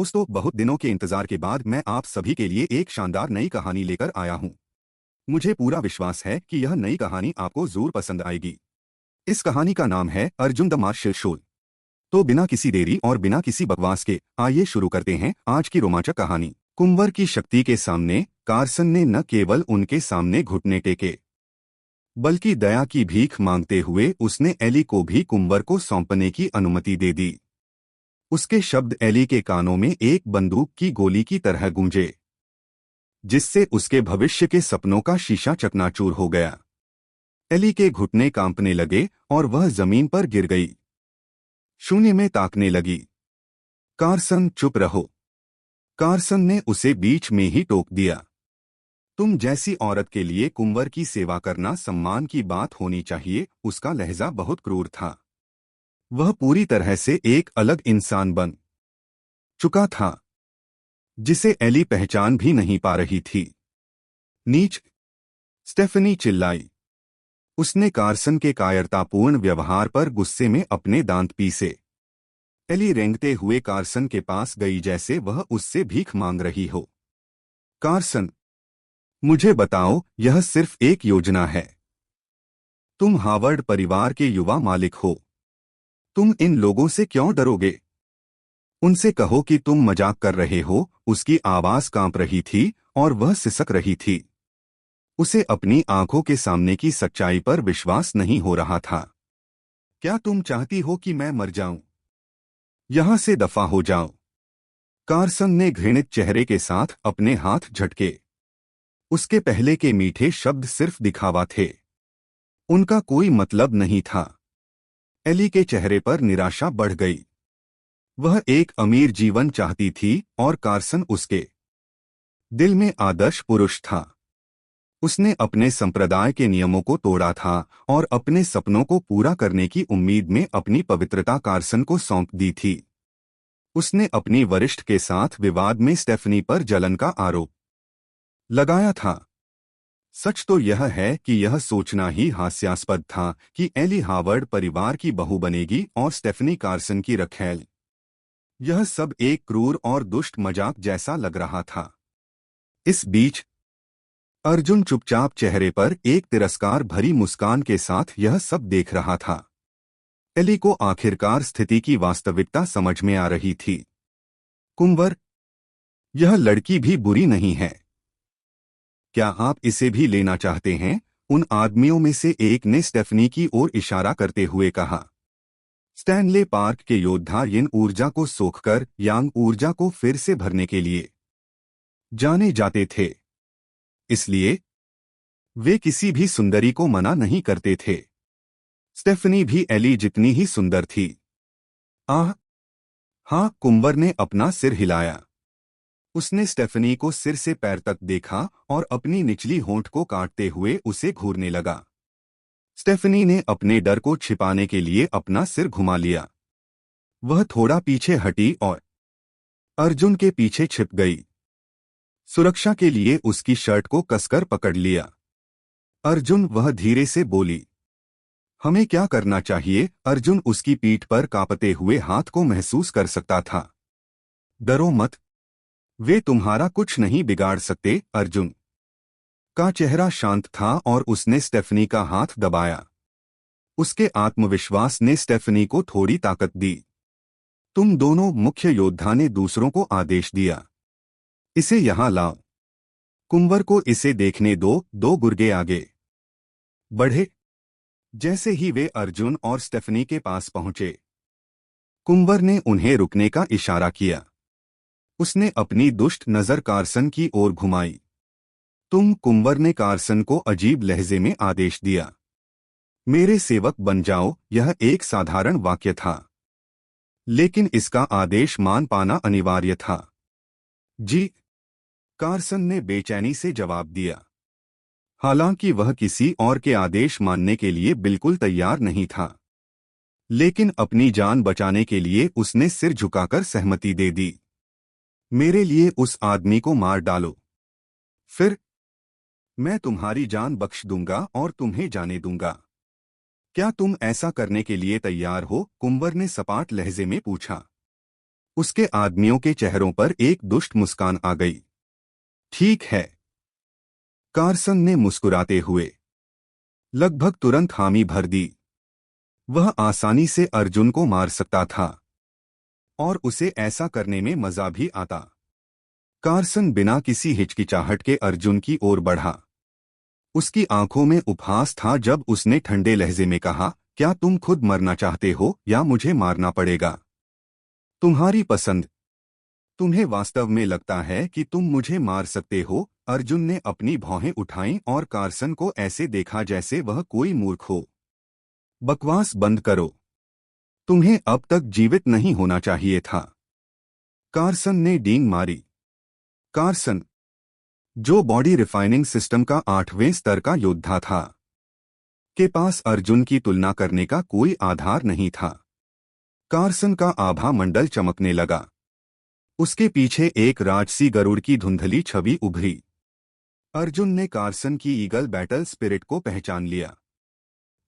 दोस्तों, बहुत दिनों के इंतजार के बाद मैं आप सभी के लिए एक शानदार नई कहानी लेकर आया हूँ। मुझे पूरा विश्वास है कि यह नई कहानी आपको जरूर पसंद आएगी। इस कहानी का नाम है अर्जुन द मार्शल शोल। तो बिना किसी देरी और बिना किसी बकवास के आइए शुरू करते हैं आज की रोमांचक कहानी। कुंवर की शक्ति के सामने कार्सन ने न केवल उनके सामने घुटने टेके, बल्कि दया की भीख मांगते हुए उसने एली को भी कुंवर को सौंपने की अनुमति दे दी। उसके शब्द एली के कानों में एक बंदूक की गोली की तरह गूंजे, जिससे उसके भविष्य के सपनों का शीशा चकनाचूर हो गया। एली के घुटने कांपने लगे और वह जमीन पर गिर गई, शून्य में ताकने लगी। कार्सन, चुप रहो। कार्सन ने उसे बीच में ही टोक दिया। तुम जैसी औरत के लिए कुंवर की सेवा करना सम्मान की बात होनी चाहिए। उसका लहजा बहुत क्रूर था। वह पूरी तरह से एक अलग इंसान बन चुका था, जिसे एली पहचान भी नहीं पा रही थी। नीच, स्टेफनी चिल्लाई। उसने कार्सन के कायरतापूर्ण व्यवहार पर गुस्से में अपने दांत पीसे। एली रेंगते हुए कार्सन के पास गई, जैसे वह उससे भीख मांग रही हो। कार्सन, मुझे बताओ, यह सिर्फ एक योजना है। तुम हावर्ड परिवार के युवा मालिक हो। तुम इन लोगों से क्यों डरोगे? उनसे कहो कि तुम मजाक कर रहे हो। उसकी आवाज कांप रही थी और वह सिसक रही थी। उसे अपनी आंखों के सामने की सच्चाई पर विश्वास नहीं हो रहा था। क्या तुम चाहती हो कि मैं मर जाऊं? यहां से दफा हो जाओ। कार्सन ने घृणित चेहरे के साथ अपने हाथ झटके। उसके पहले के मीठे शब्द सिर्फ दिखावा थे, उनका कोई मतलब नहीं था। एली के चेहरे पर निराशा बढ़ गई। वह एक अमीर जीवन चाहती थी और कार्सन उसके दिल में आदर्श पुरुष था। उसने अपने संप्रदाय के नियमों को तोड़ा था और अपने सपनों को पूरा करने की उम्मीद में अपनी पवित्रता कार्सन को सौंप दी थी। उसने अपनी वरिष्ठ के साथ विवाद में स्टेफनी पर जलन का आरोप लगाया था। सच तो यह है कि यह सोचना ही हास्यास्पद था कि एली हावर्ड परिवार की बहू बनेगी और स्टेफनी कार्सन की रखैल। यह सब एक क्रूर और दुष्ट मजाक जैसा लग रहा था। इस बीच अर्जुन चुपचाप चेहरे पर एक तिरस्कार भरी मुस्कान के साथ यह सब देख रहा था। एली को आखिरकार स्थिति की वास्तविकता समझ में आ रही थी। कुंवर, यह लड़की भी बुरी नहीं है। क्या आप इसे भी लेना चाहते हैं? उन आदमियों में से एक ने स्टेफनी की ओर इशारा करते हुए कहा। स्टैनले पार्क के योद्धा यिन ऊर्जा को सोखकर यांग ऊर्जा को फिर से भरने के लिए जाने जाते थे, इसलिए वे किसी भी सुंदरी को मना नहीं करते थे। स्टेफनी भी एली जितनी ही सुंदर थी। आह! हाँ, कुंवर ने अपना सिर हिलाया। उसने स्टेफनी को सिर से पैर तक देखा और अपनी निचली होंठ को काटते हुए उसे घूरने लगा। स्टेफनी ने अपने डर को छिपाने के लिए अपना सिर घुमा लिया। वह थोड़ा पीछे हटी और अर्जुन के पीछे छिप गई। सुरक्षा के लिए उसकी शर्ट को कसकर पकड़ लिया। अर्जुन, वह धीरे से बोली। हमें क्या करना चाहिए? अर्जुन उसकी पीठ पर कांपते हुए हाथ को महसूस कर सकता था। डरो मत, वे तुम्हारा कुछ नहीं बिगाड़ सकते। अर्जुन का चेहरा शांत था और उसने स्टेफनी का हाथ दबाया। उसके आत्मविश्वास ने स्टेफनी को थोड़ी ताकत दी। तुम दोनों, मुख्य योद्धा ने दूसरों को आदेश दिया। इसे यहां लाओ। कुंवर को इसे देखने दो। दो गुर्गे आगे बढ़े। जैसे ही वे अर्जुन और स्टेफनी के पास पहुंचे, कुंवर ने उन्हें रुकने का इशारा किया। उसने अपनी दुष्ट नजर कार्सन की ओर घुमाई। तुम, कुंवर ने कार्सन को अजीब लहजे में आदेश दिया। मेरे सेवक बन जाओ। यह एक साधारण वाक्य था, लेकिन इसका आदेश मान पाना अनिवार्य था। जी, कार्सन ने बेचैनी से जवाब दिया। हालांकि वह किसी और के आदेश मानने के लिए बिल्कुल तैयार नहीं था, लेकिन अपनी जान बचाने के लिए उसने सिर झुकाकर सहमति दे दी। मेरे लिए उस आदमी को मार डालो, फिर मैं तुम्हारी जान बख्श दूंगा और तुम्हें जाने दूंगा। क्या तुम ऐसा करने के लिए तैयार हो? कुंवर ने सपाट लहजे में पूछा। उसके आदमियों के चेहरों पर एक दुष्ट मुस्कान आ गई। ठीक है, कार्सन ने मुस्कुराते हुए लगभग तुरंत हामी भर दी। वह आसानी से अर्जुन को मार सकता था और उसे ऐसा करने में मजा भी आता। कार्सन बिना किसी हिचकिचाहट के अर्जुन की ओर बढ़ा। उसकी आंखों में उपहास था जब उसने ठंडे लहजे में कहा, क्या तुम खुद मरना चाहते हो या मुझे मारना पड़ेगा? तुम्हारी पसंद। तुम्हें वास्तव में लगता है कि तुम मुझे मार सकते हो? अर्जुन ने अपनी भौहें उठाईं और कार्सन को ऐसे देखा जैसे वह कोई मूर्ख हो। बकवास बंद करो। तुम्हें अब तक जीवित नहीं होना चाहिए था। कार्सन ने डींग मारी। कार्सन, जो बॉडी रिफाइनिंग सिस्टम का 8वें स्तर का योद्धा था, के पास अर्जुन की तुलना करने का कोई आधार नहीं था। कार्सन का आभा मंडल चमकने लगा। उसके पीछे एक राजसी गरुड़ की धुंधली छवि उभरी। अर्जुन ने कार्सन की ईगल बैटल स्पिरिट को पहचान लिया।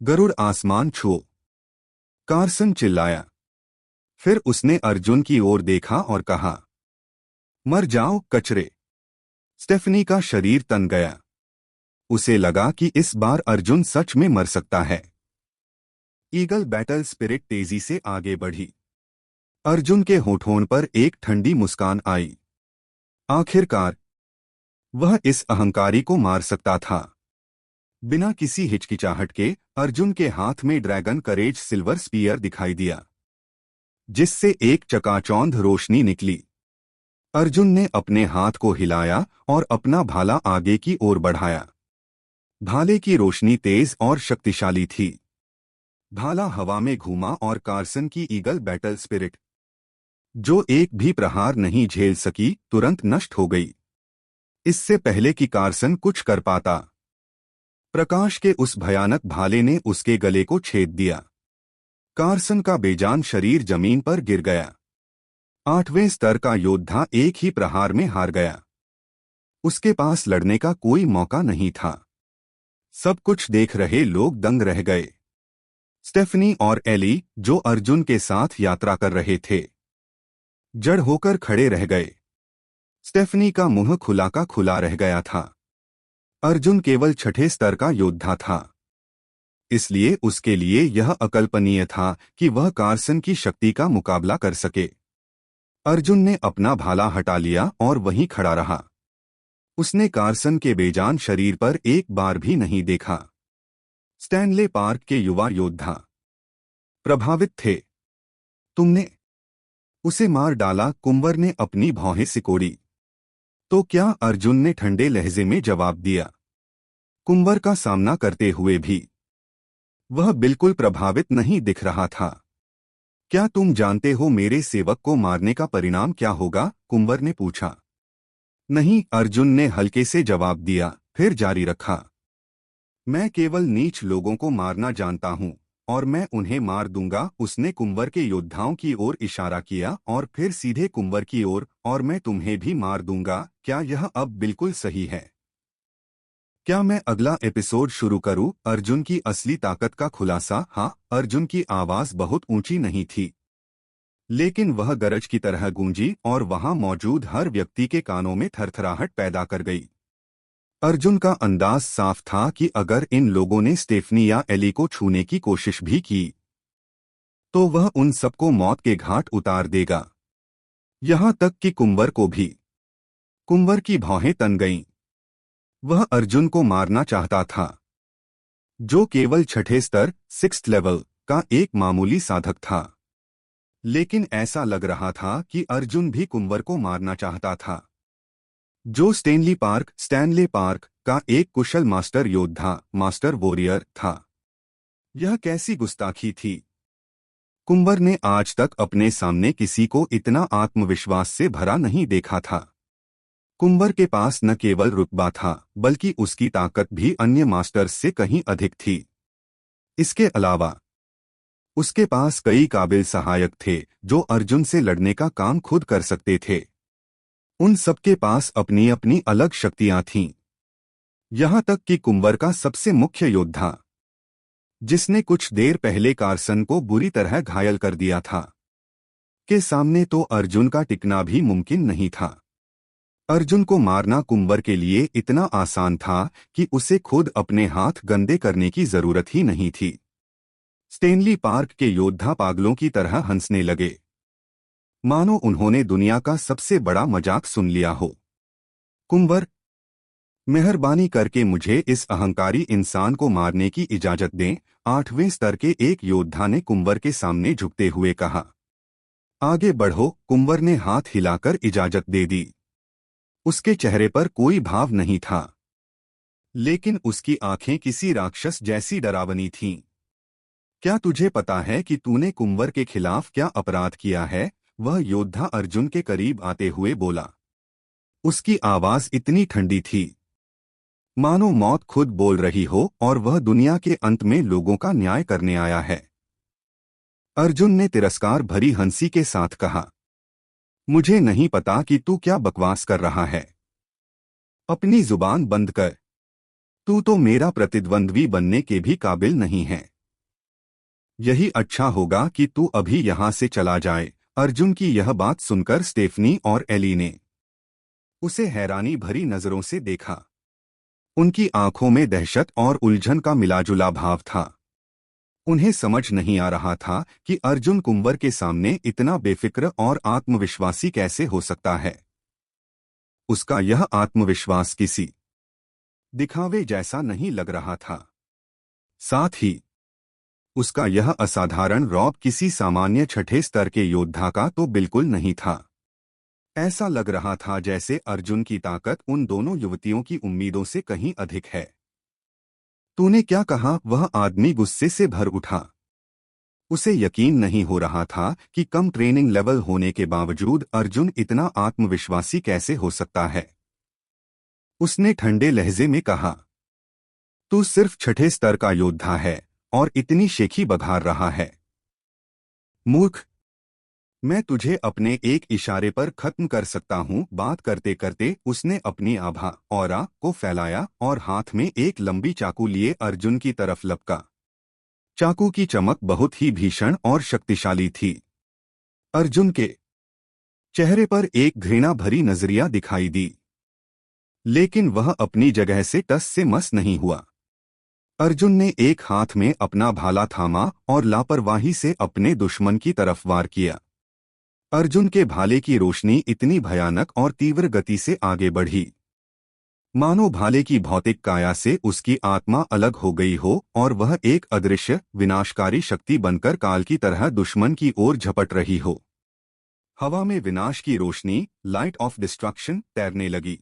गरुड़ आसमान छुओ! कार्सन चिल्लाया। फिर उसने अर्जुन की ओर देखा और कहा, मर जाओ कचरे! स्टेफनी का शरीर तन गया। उसे लगा कि इस बार अर्जुन सच में मर सकता है। ईगल बैटल स्पिरिट तेजी से आगे बढ़ी। अर्जुन के होठों पर एक ठंडी मुस्कान आई। आखिरकार वह इस अहंकारी को मार सकता था। बिना किसी हिचकिचाहट के अर्जुन के हाथ में ड्रैगन करेज सिल्वर स्पीयर दिखाई दिया, जिससे एक चकाचौंध रोशनी निकली। अर्जुन ने अपने हाथ को हिलाया और अपना भाला आगे की ओर बढ़ाया। भाले की रोशनी तेज और शक्तिशाली थी। भाला हवा में घूमा और कार्सन की ईगल बैटल स्पिरिट, जो एक भी प्रहार नहीं झेल सकी, तुरंत नष्ट हो गई। इससे पहले कि कार्सन कुछ कर पाता, प्रकाश के उस भयानक भाले ने उसके गले को छेद दिया। कार्सन का बेजान शरीर जमीन पर गिर गया। 8वें स्तर का योद्धा एक ही प्रहार में हार गया। उसके पास लड़ने का कोई मौका नहीं था। सब कुछ देख रहे लोग दंग रह गए। स्टेफनी और एली, जो अर्जुन के साथ यात्रा कर रहे थे, जड़ होकर खड़े रह गए। स्टेफनी का मुंह खुला का खुला रह गया था। अर्जुन केवल 6ठे स्तर का योद्धा था, इसलिए उसके लिए यह अकल्पनीय था कि वह कार्सन की शक्ति का मुकाबला कर सके। अर्जुन ने अपना भाला हटा लिया और वहीं खड़ा रहा। उसने कार्सन के बेजान शरीर पर एक बार भी नहीं देखा। स्टैनले पार्क के युवा योद्धा प्रभावित थे। तुमने उसे मार डाला, कुंवर ने अपनी भौहें सिकोड़ी। तो क्या? अर्जुन ने ठंडे लहजे में जवाब दिया। कुंवर का सामना करते हुए भी वह बिल्कुल प्रभावित नहीं दिख रहा था। क्या तुम जानते हो मेरे सेवक को मारने का परिणाम क्या होगा? कुंवर ने पूछा। नहीं, अर्जुन ने हल्के से जवाब दिया, फिर जारी रखा। मैं केवल नीच लोगों को मारना जानता हूं और मैं उन्हें मार दूंगा। उसने कुंवर के योद्धाओं की ओर इशारा किया और फिर सीधे कुंवर की ओर, और मैं तुम्हें भी मार दूंगा। क्या यह अब बिल्कुल सही है? क्या मैं अगला एपिसोड शुरू करूं? अर्जुन की असली ताकत का खुलासा। हाँ, अर्जुन की आवाज बहुत ऊंची नहीं थी, लेकिन वह गरज की तरह गूंजी और वहां मौजूद हर व्यक्ति के कानों में थरथराहट पैदा कर गई। अर्जुन का अंदाज साफ था कि अगर इन लोगों ने स्टेफनी या एली को छूने की कोशिश भी की, तो वह उन सबको मौत के घाट उतार देगा, यहां तक कि कुंवर को भी। कुंवर की भौहें तन गईं। वह अर्जुन को मारना चाहता था, जो केवल 6ठे स्तर 6th लेवल का एक मामूली साधक था। लेकिन ऐसा लग रहा था कि अर्जुन भी कुंवर को मारना चाहता था, जो स्टैनले पार्क का एक कुशल मास्टर योद्धा, मास्टर वॉरियर था। यह कैसी गुस्ताखी थी? कुंवर ने आज तक अपने सामने किसी को इतना आत्मविश्वास से भरा नहीं देखा था। कुंवर के पास न केवल रुतबा था, बल्कि उसकी ताकत भी अन्य मास्टर्स से कहीं अधिक थी। इसके अलावा उसके पास कई काबिल सहायक थे, जो अर्जुन से लड़ने का काम खुद कर सकते थे। उन सबके पास अपनी अपनी अलग शक्तियां थीं। यहां तक कि कुंवर का सबसे मुख्य योद्धा, जिसने कुछ देर पहले कार्सन को बुरी तरह घायल कर दिया था, के सामने तो अर्जुन का टिकना भी मुमकिन नहीं था। अर्जुन को मारना कुंवर के लिए इतना आसान था कि उसे खुद अपने हाथ गंदे करने की जरूरत ही नहीं थी। स्टेनली पार्क के योद्धा पागलों की तरह हंसने लगे, मानो उन्होंने दुनिया का सबसे बड़ा मजाक सुन लिया हो। कुंवर, मेहरबानी करके मुझे इस अहंकारी इंसान को मारने की इजाजत दें, 8वें स्तर के एक योद्धा ने कुंवर के सामने झुकते हुए कहा। आगे बढ़ो, कुंवर ने हाथ हिलाकर इजाजत दे दी। उसके चेहरे पर कोई भाव नहीं था, लेकिन उसकी आंखें किसी राक्षस जैसी डरावनी थीं। क्या तुझे पता है कि तूने कुंवर के खिलाफ क्या अपराध किया है? वह योद्धा अर्जुन के करीब आते हुए बोला। उसकी आवाज इतनी ठंडी थी, मानो मौत खुद बोल रही हो और वह दुनिया के अंत में लोगों का न्याय करने आया है। अर्जुन ने तिरस्कार भरी हंसी के साथ कहा, मुझे नहीं पता कि तू क्या बकवास कर रहा है। अपनी जुबान बंद कर। तू तो मेरा प्रतिद्वंद्वी बनने के भी काबिल नहीं है। यही अच्छा होगा कि तू अभी यहां से चला जाए। अर्जुन की यह बात सुनकर स्टेफनी और एली ने उसे हैरानी भरी नजरों से देखा। उनकी आंखों में दहशत और उलझन का मिलाजुला भाव था। उन्हें समझ नहीं आ रहा था कि अर्जुन कुंवर के सामने इतना बेफिक्र और आत्मविश्वासी कैसे हो सकता है। उसका यह आत्मविश्वास किसी दिखावे जैसा नहीं लग रहा था। साथ ही उसका यह असाधारण रौब किसी सामान्य छठे स्तर के योद्धा का तो बिल्कुल नहीं था। ऐसा लग रहा था जैसे अर्जुन की ताकत उन दोनों युवतियों की उम्मीदों से कहीं अधिक है। तूने क्या कहा? वह आदमी गुस्से से भर उठा। उसे यकीन नहीं हो रहा था कि कम ट्रेनिंग लेवल होने के बावजूद अर्जुन इतना आत्मविश्वासी कैसे हो सकता है। उसने ठंडे लहजे में कहा, तू सिर्फ छठे स्तर का योद्धा है और इतनी शेखी बघार रहा है। मूर्ख, मैं तुझे अपने एक इशारे पर खत्म कर सकता हूं। बात करते करते उसने अपनी आभा ऑरा को फैलाया और हाथ में एक लंबी चाकू लिए अर्जुन की तरफ लपका। चाकू की चमक बहुत ही भीषण और शक्तिशाली थी। अर्जुन के चेहरे पर एक घृणा भरी नजरिया दिखाई दी, लेकिन वह अपनी जगह से टस से मस नहीं हुआ। अर्जुन ने एक हाथ में अपना भाला थामा और लापरवाही से अपने दुश्मन की तरफ वार किया। अर्जुन के भाले की रोशनी इतनी भयानक और तीव्र गति से आगे बढ़ी, मानो भाले की भौतिक काया से उसकी आत्मा अलग हो गई हो और वह एक अदृश्य विनाशकारी शक्ति बनकर काल की तरह दुश्मन की ओर झपट रही हो। हवा में विनाश की रोशनी, लाइट ऑफ डिस्ट्रक्शन, तैरने लगी,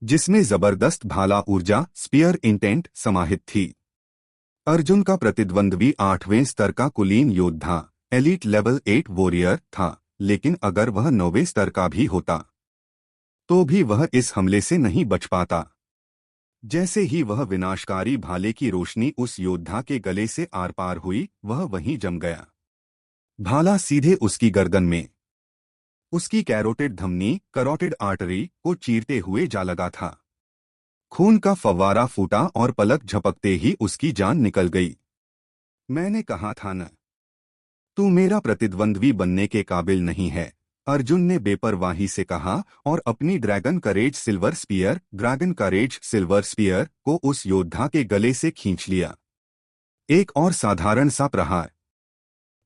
जिसमें जबरदस्त भाला ऊर्जा, स्पीयर इंटेंट समाहित थी। अर्जुन का प्रतिद्वंद्वी 8वें स्तर का कुलीन योद्धा, एलीट लेवल 8 वॉरियर था, लेकिन अगर वह 9वें स्तर का भी होता तो भी वह इस हमले से नहीं बच पाता। जैसे ही वह विनाशकारी भाले की रोशनी उस योद्धा के गले से आर पार हुई, वह वहीं जम गया। भाला सीधे उसकी गर्दन में, उसकी कैरोटिड धमनी, करोटिड आर्टरी को चीरते हुए जा लगा था। खून का फव्वारा फूटा और पलक झपकते ही उसकी जान निकल गई। मैंने कहा था न, तू मेरा प्रतिद्वंद्वी बनने के काबिल नहीं है, अर्जुन ने बेपरवाही से कहा और अपनी ड्रैगन करेज सिल्वर स्पीयर को उस योद्धा के गले से खींच लिया। एक और साधारण सा प्रहार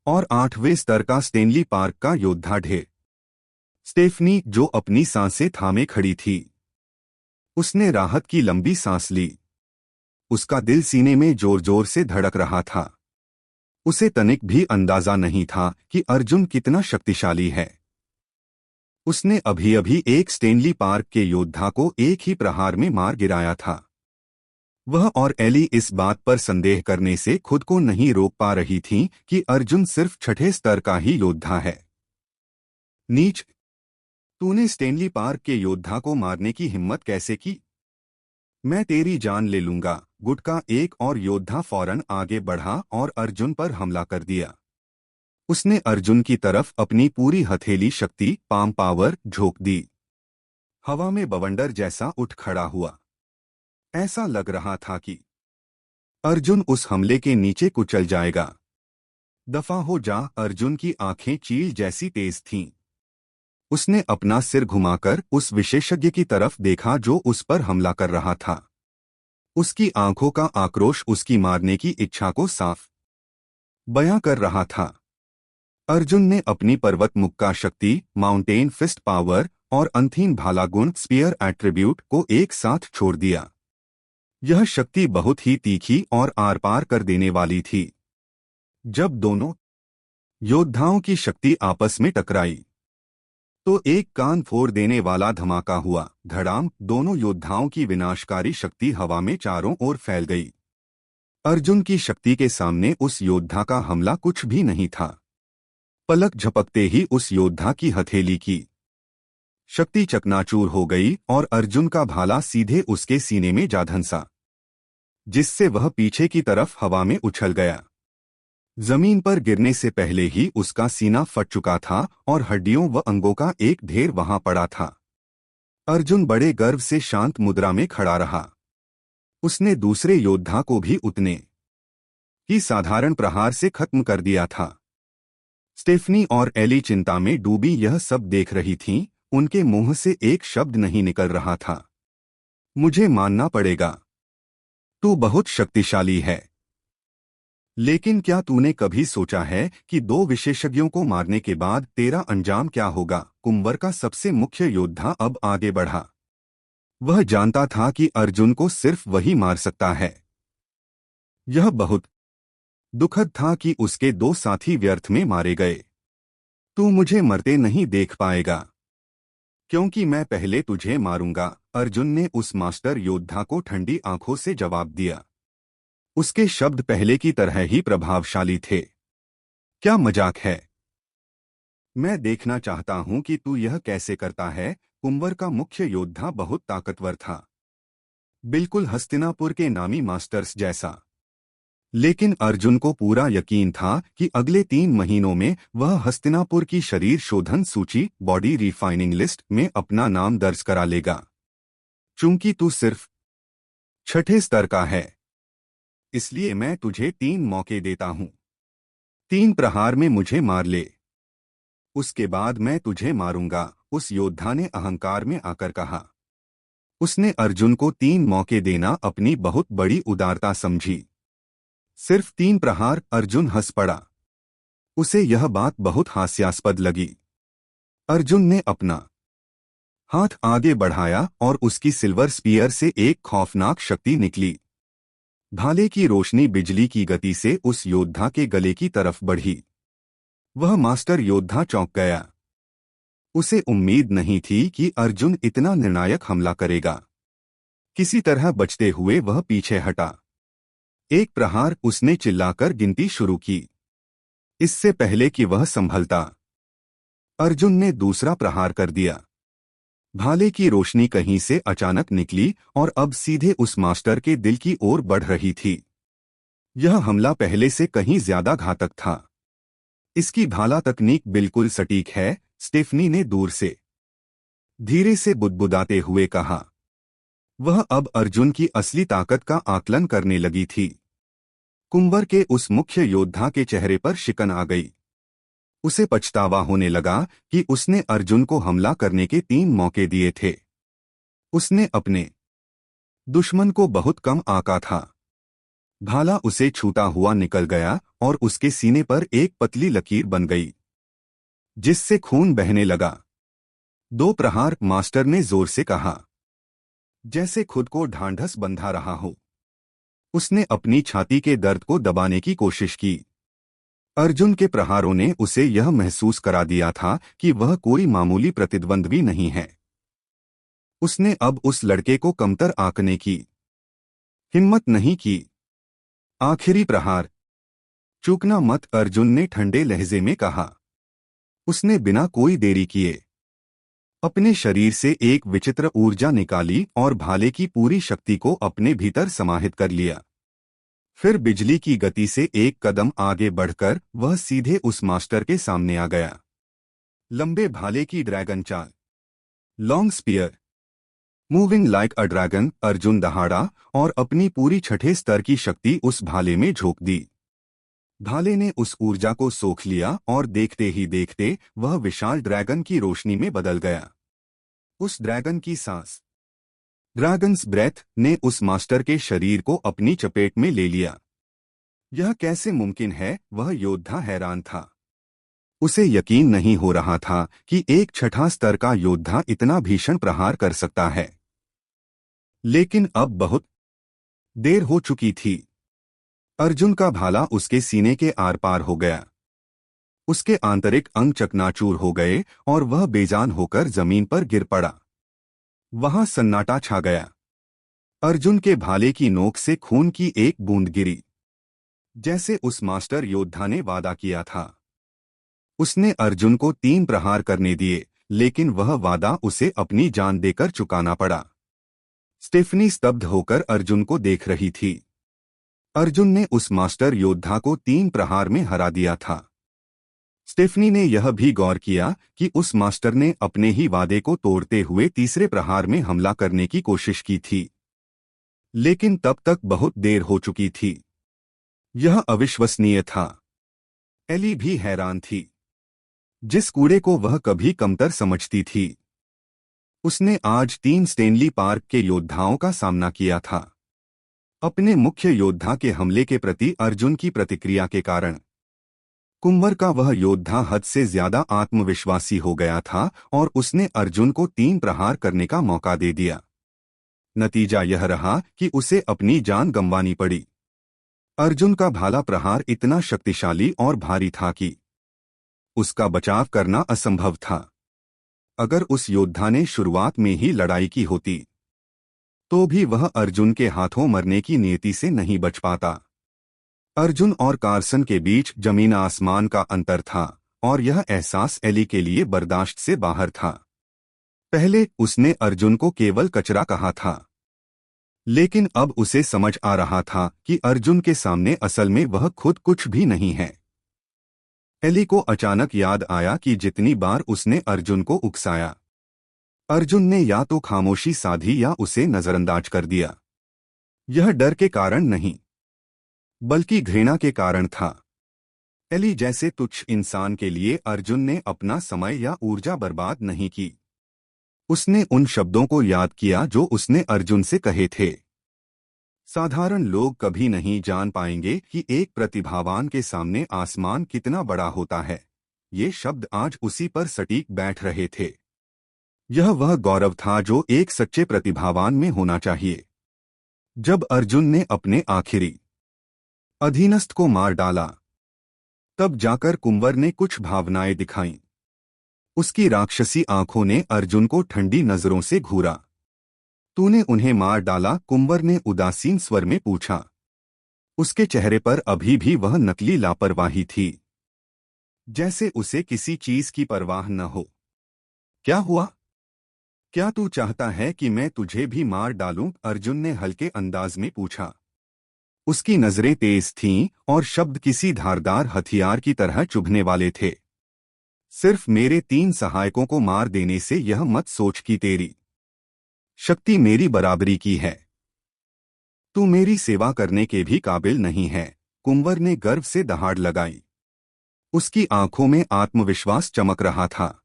और 8वें स्तर का स्टेनली पार्क का योद्धा ढेर। स्टेफनी, जो अपनी सांसें थामे खड़ी थी, उसने राहत की लंबी सांस ली। उसका दिल सीने में जोर जोर से धड़क रहा था। उसे तनिक भी अंदाजा नहीं था कि अर्जुन कितना शक्तिशाली है। उसने अभी अभी एक स्टेनली पार्क के योद्धा को एक ही प्रहार में मार गिराया था। वह और एली इस बात पर संदेह करने से खुद को नहीं रोक पा रही थीं कि अर्जुन सिर्फ छठे स्तर का ही योद्धा है। नीच, तूने स्टेनली पार्क के योद्धा को मारने की हिम्मत कैसे की? मैं तेरी जान ले लूंगा। गुट का एक और योद्धा फौरन आगे बढ़ा और अर्जुन पर हमला कर दिया। उसने अर्जुन की तरफ अपनी पूरी हथेली शक्ति, पाम पावर, झोंक दी। हवा में बवंडर जैसा उठ खड़ा हुआ। ऐसा लग रहा था कि अर्जुन उस हमले के नीचे कुचल जाएगा। दफा हो जा। अर्जुन की आंखें चील जैसी तेज थीं। उसने अपना सिर घुमाकर उस विशेषज्ञ की तरफ देखा जो उस पर हमला कर रहा था। उसकी आंखों का आक्रोश उसकी मारने की इच्छा को साफ बयां कर रहा था। अर्जुन ने अपनी पर्वत मुक्का शक्ति, माउंटेन फिस्ट पावर और अंथीन भाला गुण स्पीयर एट्रीब्यूट को एक साथ छोड़ दिया। यह शक्ति बहुत ही तीखी और आर पार कर देने वाली थी। जब दोनों योद्धाओं की शक्ति आपस में टकराई तो एक कान फोड़ देने वाला धमाका हुआ। धड़ाम, दोनों योद्धाओं की विनाशकारी शक्ति हवा में चारों ओर फैल गई। अर्जुन की शक्ति के सामने उस योद्धा का हमला कुछ भी नहीं था। पलक झपकते ही उस योद्धा की हथेली की शक्ति चकनाचूर हो गई और अर्जुन का भाला सीधे उसके सीने में जा धंसा, जिससे वह पीछे की तरफ हवा में उछल गया। जमीन पर गिरने से पहले ही उसका सीना फट चुका था और हड्डियों व अंगों का एक ढेर वहां पड़ा था। अर्जुन बड़े गर्व से शांत मुद्रा में खड़ा रहा। उसने दूसरे योद्धा को भी उतने ही साधारण प्रहार से खत्म कर दिया था। स्टेफनी और एली चिंता में डूबी यह सब देख रही थीं। उनके मुंह से एक शब्द नहीं निकल रहा था। मुझे मानना पड़ेगा, तू बहुत शक्तिशाली है, लेकिन क्या तूने कभी सोचा है कि दो विशेषज्ञों को मारने के बाद तेरा अंजाम क्या होगा? कुंवर का सबसे मुख्य योद्धा अब आगे बढ़ा। वह जानता था कि अर्जुन को सिर्फ वही मार सकता है। यह बहुत दुखद था कि उसके दो साथी व्यर्थ में मारे गए। तू मुझे मरते नहीं देख पाएगा, क्योंकि मैं पहले तुझे मारूंगा, अर्जुन ने उस मास्टर योद्धा को ठंडी आंखों से जवाब दिया। उसके शब्द पहले की तरह ही प्रभावशाली थे। क्या मजाक है? मैं देखना चाहता हूं कि तू यह कैसे करता है। कुंवर का मुख्य योद्धा बहुत ताकतवर था, बिल्कुल हस्तिनापुर के नामी मास्टर्स जैसा। लेकिन अर्जुन को पूरा यकीन था कि अगले 3 महीनों में वह हस्तिनापुर की शरीर शोधन सूची बॉडी रिफाइनिंग लिस्ट में अपना नाम दर्ज करा लेगा। चूंकि तू सिर्फ 6ठे स्तर का है, इसलिए मैं तुझे 3 मौके देता हूं। 3 प्रहार में मुझे मार ले, उसके बाद मैं तुझे मारूंगा, उस योद्धा ने अहंकार में आकर कहा। उसने अर्जुन को 3 मौके देना अपनी बहुत बड़ी उदारता समझी। सिर्फ 3 प्रहार? अर्जुन हंस पड़ा। उसे यह बात बहुत हास्यास्पद लगी। अर्जुन ने अपना हाथ आगे बढ़ाया और उसकी सिल्वर स्पीयर से एक खौफनाक शक्ति निकली। भाले की रोशनी बिजली की गति से उस योद्धा के गले की तरफ बढ़ी। वह मास्टर योद्धा चौंक गया। उसे उम्मीद नहीं थी कि अर्जुन इतना निर्णायक हमला करेगा। किसी तरह बचते हुए वह पीछे हटा। एक प्रहार, उसने चिल्लाकर गिनती शुरू की। इससे पहले कि वह संभलता, अर्जुन ने दूसरा प्रहार कर दिया। भाले की रोशनी कहीं से अचानक निकली और अब सीधे उस मास्टर के दिल की ओर बढ़ रही थी। यह हमला पहले से कहीं ज्यादा घातक था। इसकी भाला तकनीक बिल्कुल सटीक है, स्टेफनी ने दूर से धीरे से बुदबुदाते हुए कहा। वह अब अर्जुन की असली ताकत का आकलन करने लगी थी। कुंवर के उस मुख्य योद्धा के चेहरे पर शिकन आ गई। उसे पछतावा होने लगा कि उसने अर्जुन को हमला करने के 3 मौके दिए थे। उसने अपने दुश्मन को बहुत कम आंका था। भाला उसे छूता हुआ निकल गया और उसके सीने पर एक पतली लकीर बन गई, जिससे खून बहने लगा। 2 प्रहार, मास्टर ने जोर से कहा, जैसे खुद को ढांढस बंधा रहा हो। उसने अपनी छाती के दर्द को दबाने की कोशिश की। अर्जुन के प्रहारों ने उसे यह महसूस करा दिया था कि वह कोई मामूली प्रतिद्वंद्वी नहीं है। उसने अब उस लड़के को कमतर आंकने की हिम्मत नहीं की। आखिरी प्रहार, चूकना मत, अर्जुन ने ठंडे लहजे में कहा। उसने बिना कोई देरी किए अपने शरीर से एक विचित्र ऊर्जा निकाली और भाले की पूरी शक्ति को अपने भीतर समाहित कर लिया। फिर बिजली की गति से एक कदम आगे बढ़कर वह सीधे उस मास्टर के सामने आ गया। लंबे भाले की ड्रैगन चाल, long spear, moving like a dragon. Arjun दहाड़ा और अपनी पूरी 6ठे स्तर की शक्ति उस भाले में झोंक दी। भाले ने उस ऊर्जा को सोख लिया और देखते ही देखते वह विशाल ड्रैगन की रोशनी में बदल गया। उस ड्रैगन की सांस, ड्रैगन्स ब्रेथ, ने उस मास्टर के शरीर को अपनी चपेट में ले लिया। यह कैसे मुमकिन है? वह योद्धा हैरान था। उसे यकीन नहीं हो रहा था कि एक छठा स्तर का योद्धा इतना भीषण प्रहार कर सकता है। लेकिन अब बहुत देर हो चुकी थी। अर्जुन का भाला उसके सीने के आर पार हो गया। उसके आंतरिक अंग चकनाचूर हो गए और वह बेजान होकर जमीन पर गिर पड़ा। वहां सन्नाटा छा गया। अर्जुन के भाले की नोक से खून की एक बूंद गिरी, जैसे उस मास्टर योद्धा ने वादा किया था। उसने अर्जुन को 3 प्रहार करने दिए, लेकिन वह वादा उसे अपनी जान देकर चुकाना पड़ा। स्टेफनी स्तब्ध होकर अर्जुन को देख रही थी। अर्जुन ने उस मास्टर योद्धा को 3 प्रहार में हरा दिया था। स्टेफनी ने यह भी गौर किया कि उस मास्टर ने अपने ही वादे को तोड़ते हुए तीसरे प्रहार में हमला करने की कोशिश की थी, लेकिन तब तक बहुत देर हो चुकी थी। यह अविश्वसनीय था। एली भी हैरान थी। जिस कूड़े को वह कभी कमतर समझती थी, उसने आज 3 स्टेनली पार्क के योद्धाओं का सामना किया था। अपने मुख्य योद्धा के हमले के प्रति अर्जुन की प्रतिक्रिया के कारण कुंवर का वह योद्धा हद से ज्यादा आत्मविश्वासी हो गया था और उसने अर्जुन को 3 प्रहार करने का मौका दे दिया। नतीजा यह रहा कि उसे अपनी जान गंवानी पड़ी। अर्जुन का भाला प्रहार इतना शक्तिशाली और भारी था कि उसका बचाव करना असंभव था। अगर उस योद्धा ने शुरुआत में ही लड़ाई की होती, तो भी वह अर्जुन के हाथों मरने की नियति से नहीं बच पाता। अर्जुन और कार्सन के बीच जमीन आसमान का अंतर था और यह एहसास एली के लिए बर्दाश्त से बाहर था। पहले उसने अर्जुन को केवल कचरा कहा था, लेकिन अब उसे समझ आ रहा था कि अर्जुन के सामने असल में वह खुद कुछ भी नहीं है। एली को अचानक याद आया कि जितनी बार उसने अर्जुन को उकसाया, अर्जुन ने या तो खामोशी साधी या उसे नजरअंदाज कर दिया। यह डर के कारण नहीं, बल्कि घृणा के कारण था। एली जैसे तुच्छ इंसान के लिए अर्जुन ने अपना समय या ऊर्जा बर्बाद नहीं की। उसने उन शब्दों को याद किया जो उसने अर्जुन से कहे थे, साधारण लोग कभी नहीं जान पाएंगे कि एक प्रतिभावान के सामने आसमान कितना बड़ा होता है। ये शब्द आज उसी पर सटीक बैठ रहे थे। यह वह गौरव था जो एक सच्चे प्रतिभावान में होना चाहिए। जब अर्जुन ने अपने आखिरी अधीनस्थ को मार डाला, तब जाकर कुंवर ने कुछ भावनाएं दिखाईं। उसकी राक्षसी आंखों ने अर्जुन को ठंडी नजरों से घूरा। तूने उन्हें मार डाला? कुंवर ने उदासीन स्वर में पूछा। उसके चेहरे पर अभी भी वह नकली लापरवाही थी, जैसे उसे किसी चीज की परवाह न हो। क्या हुआ? क्या तू चाहता है कि मैं तुझे भी मार डालूं? अर्जुन ने हल्के अंदाज में पूछा। उसकी नजरें तेज थीं और शब्द किसी धारदार हथियार की तरह चुभने वाले थे। सिर्फ मेरे 3 सहायकों को मार देने से यह मत सोच कि तेरी शक्ति मेरी बराबरी की है। तू मेरी सेवा करने के भी काबिल नहीं है। कुंवर ने गर्व से दहाड़ लगाई। उसकी आंखों में आत्मविश्वास चमक रहा था।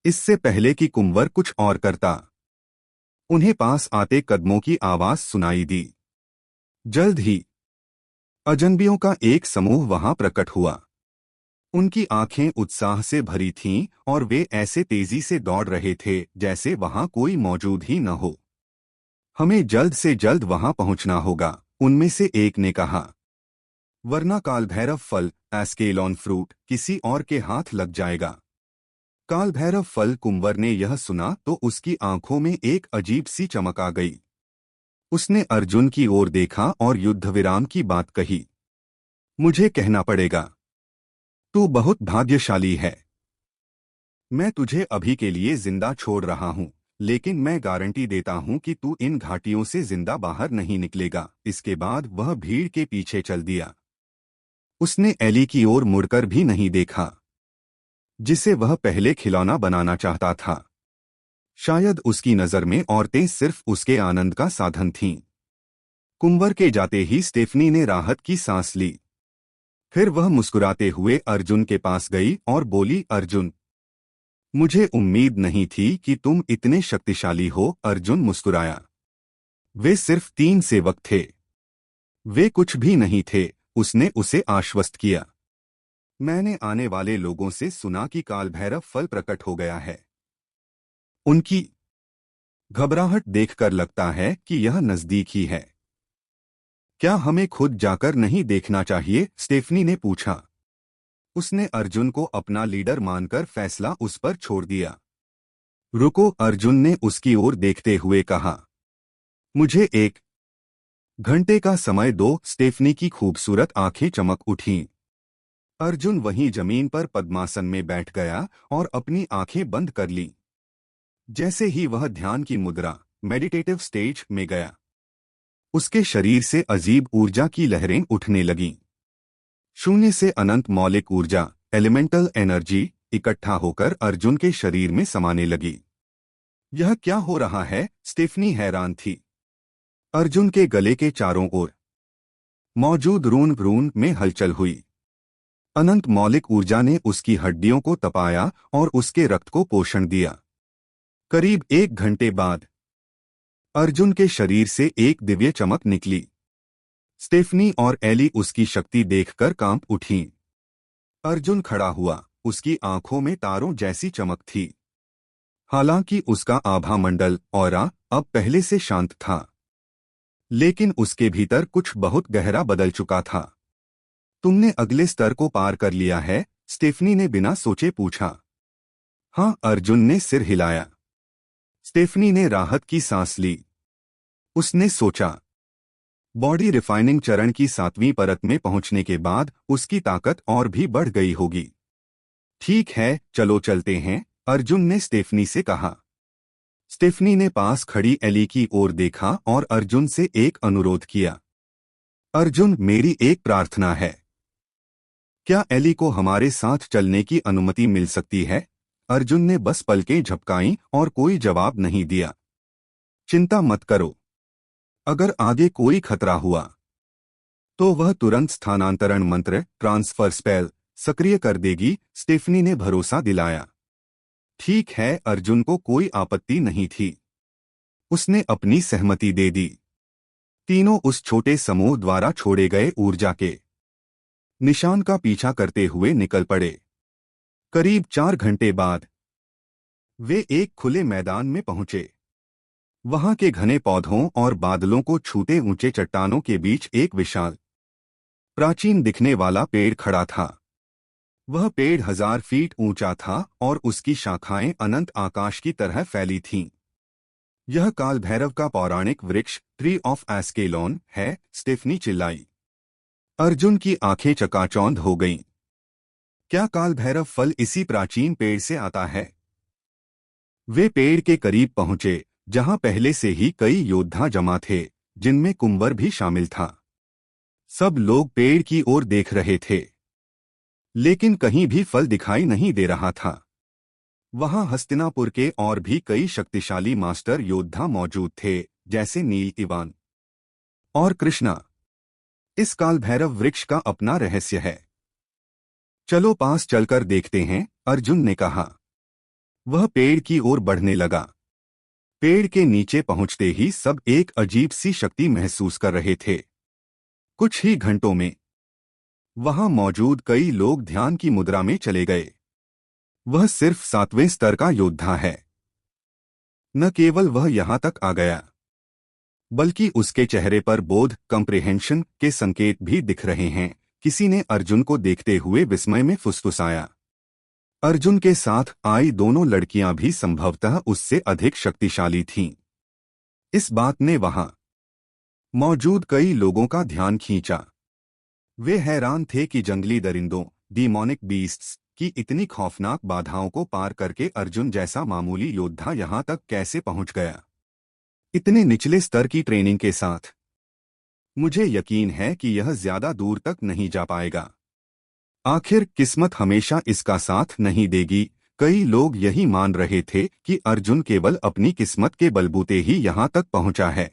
इससे पहले कि कुंवर कुछ और करता, उन्हें पास आते कदमों की आवाज सुनाई दी। जल्द ही अजनबियों का एक समूह वहां प्रकट हुआ। उनकी आंखें उत्साह से भरी थीं और वे ऐसे तेजी से दौड़ रहे थे जैसे वहां कोई मौजूद ही न हो। हमें जल्द से जल्द वहां पहुंचना होगा, उनमें से एक ने कहा, वरना कालभैरव फल, एस्केलॉन फ्रूट, किसी और के हाथ लग जाएगा। कालभैरव फल। कुंवर ने यह सुना तो उसकी आंखों में एक अजीब सी चमक आ गई। उसने अर्जुन की ओर देखा और युद्धविराम की बात कही। मुझे कहना पड़ेगा, तू बहुत भाग्यशाली है। मैं तुझे अभी के लिए जिंदा छोड़ रहा हूं, लेकिन मैं गारंटी देता हूं कि तू इन घाटियों से जिंदा बाहर नहीं निकलेगा। इसके बाद वह भीड़ के पीछे चल दिया। उसने एली की ओर मुड़कर भी नहीं देखा, जिसे वह पहले खिलौना बनाना चाहता था। शायद उसकी नजर में औरतें सिर्फ उसके आनंद का साधन थीं। कुंवर के जाते ही स्टेफनी ने राहत की सांस ली। फिर वह मुस्कुराते हुए अर्जुन के पास गई और बोली, अर्जुन, मुझे उम्मीद नहीं थी कि तुम इतने शक्तिशाली हो। अर्जुन मुस्कुराया। वे सिर्फ 3 सेवक थे। वे कुछ भी नहीं थे। उसने उसे आश्वस्त किया। मैंने आने वाले लोगों से सुना कि काल भैरव फल प्रकट हो गया है। उनकी घबराहट देखकर लगता है कि यह नजदीक ही है। क्या हमें खुद जाकर नहीं देखना चाहिए? स्टेफनी ने पूछा। उसने अर्जुन को अपना लीडर मानकर फैसला उस पर छोड़ दिया। रुको, अर्जुन ने उसकी ओर देखते हुए कहा। मुझे 1 घंटे का समय दो। स्टेफनी की खूबसूरत आंखें चमक उठीं। अर्जुन वहीं जमीन पर पद्मासन में बैठ गया और अपनी आंखें बंद कर लीं। जैसे ही वह ध्यान की मुद्रा, मेडिटेटिव स्टेज में गया, उसके शरीर से अजीब ऊर्जा की लहरें उठने लगीं। शून्य से अनंत मौलिक ऊर्जा, एलिमेंटल एनर्जी, इकट्ठा होकर अर्जुन के शरीर में समाने लगी। यह क्या हो रहा है? स्टेफनी हैरान थी। अर्जुन के गले के चारों ओर मौजूद रून में हलचल हुई। अनंत मौलिक ऊर्जा ने उसकी हड्डियों को तपाया और उसके रक्त को पोषण दिया। करीब 1 घंटे बाद अर्जुन के शरीर से एक दिव्य चमक निकली। स्टेफनी और एली उसकी शक्ति देखकर कांप उठीं। अर्जुन खड़ा हुआ। उसकी आंखों में तारों जैसी चमक थी। हालांकि उसका आभा मंडल ऑरा अब पहले से शांत था, लेकिन उसके भीतर कुछ बहुत गहरा बदल चुका था। तुमने अगले स्तर को पार कर लिया है? स्टेफनी ने बिना सोचे पूछा। हाँ, अर्जुन ने सिर हिलाया। स्टेफनी ने राहत की सांस ली। उसने सोचा, बॉडी रिफाइनिंग चरण की 7वीं परत में पहुंचने के बाद उसकी ताकत और भी बढ़ गई होगी। ठीक है, चलो चलते हैं, अर्जुन ने स्टेफनी से कहा। स्टेफनी ने पास खड़ी एली की ओर देखा और अर्जुन से एक अनुरोध किया। अर्जुन, मेरी एक प्रार्थना है। क्या एली को हमारे साथ चलने की अनुमति मिल सकती है? अर्जुन ने बस पलकें झपकाईं और कोई जवाब नहीं दिया। चिंता मत करो। अगर आगे कोई खतरा हुआ तो वह तुरंत स्थानांतरण मंत्र, ट्रांसफर स्पेल, सक्रिय कर देगी। स्टेफनी ने भरोसा दिलाया। ठीक है, अर्जुन को कोई आपत्ति नहीं थी। उसने अपनी सहमति दे दी। तीनों उस छोटे समूह द्वारा छोड़े गए ऊर्जा के निशान का पीछा करते हुए निकल पड़े। करीब 4 घंटे बाद वे एक खुले मैदान में पहुंचे। वहां के घने पौधों और बादलों को छूते ऊंचे चट्टानों के बीच एक विशाल, प्राचीन दिखने वाला पेड़ खड़ा था। वह पेड़ 1000 फीट ऊंचा था और उसकी शाखाएं अनंत आकाश की तरह फैली थीं। यह काल भैरव का पौराणिक वृक्ष, ट्री ऑफ एस्केलॉन है। स्टेफनी चिल्लाई। अर्जुन की आंखें चकाचौंध हो गईं। क्या काल भैरव फल इसी प्राचीन पेड़ से आता है? वे पेड़ के करीब पहुंचे, जहां पहले से ही कई योद्धा जमा थे, जिनमें कुंवर भी शामिल था। सब लोग पेड़ की ओर देख रहे थे, लेकिन कहीं भी फल दिखाई नहीं दे रहा था। वहां हस्तिनापुर के और भी कई शक्तिशाली मास्टर योद्धा मौजूद थे, जैसे नील, इवान और कृष्णा। इस काल भैरव वृक्ष का अपना रहस्य है। चलो पास चलकर देखते हैं, अर्जुन ने कहा। वह पेड़ की ओर बढ़ने लगा। पेड़ के नीचे पहुंचते ही सब एक अजीब सी शक्ति महसूस कर रहे थे। कुछ ही घंटों में वहां मौजूद कई लोग ध्यान की मुद्रा में चले गए। वह सिर्फ 7वें स्तर का योद्धा है। न केवल वह यहां तक आ गया, बल्कि उसके चेहरे पर बोध, कंप्रिहेंशन के संकेत भी दिख रहे हैं। किसी ने अर्जुन को देखते हुए विस्मय में फुसफुसाया। अर्जुन के साथ आई दोनों लड़कियां भी संभवतः उससे अधिक शक्तिशाली थीं। इस बात ने वहां मौजूद कई लोगों का ध्यान खींचा। वे हैरान थे कि जंगली दरिंदों, डीमोनिक बीस्ट्स की इतनी खौफनाक बाधाओं को पार करके अर्जुन जैसा मामूली योद्धा यहां तक कैसे पहुंच गया, इतने निचले स्तर की ट्रेनिंग के साथ। मुझे यकीन है कि यह ज्यादा दूर तक नहीं जा पाएगा। आखिर किस्मत हमेशा इसका साथ नहीं देगी। कई लोग यही मान रहे थे कि अर्जुन केवल अपनी किस्मत के बलबूते ही यहां तक पहुंचा है।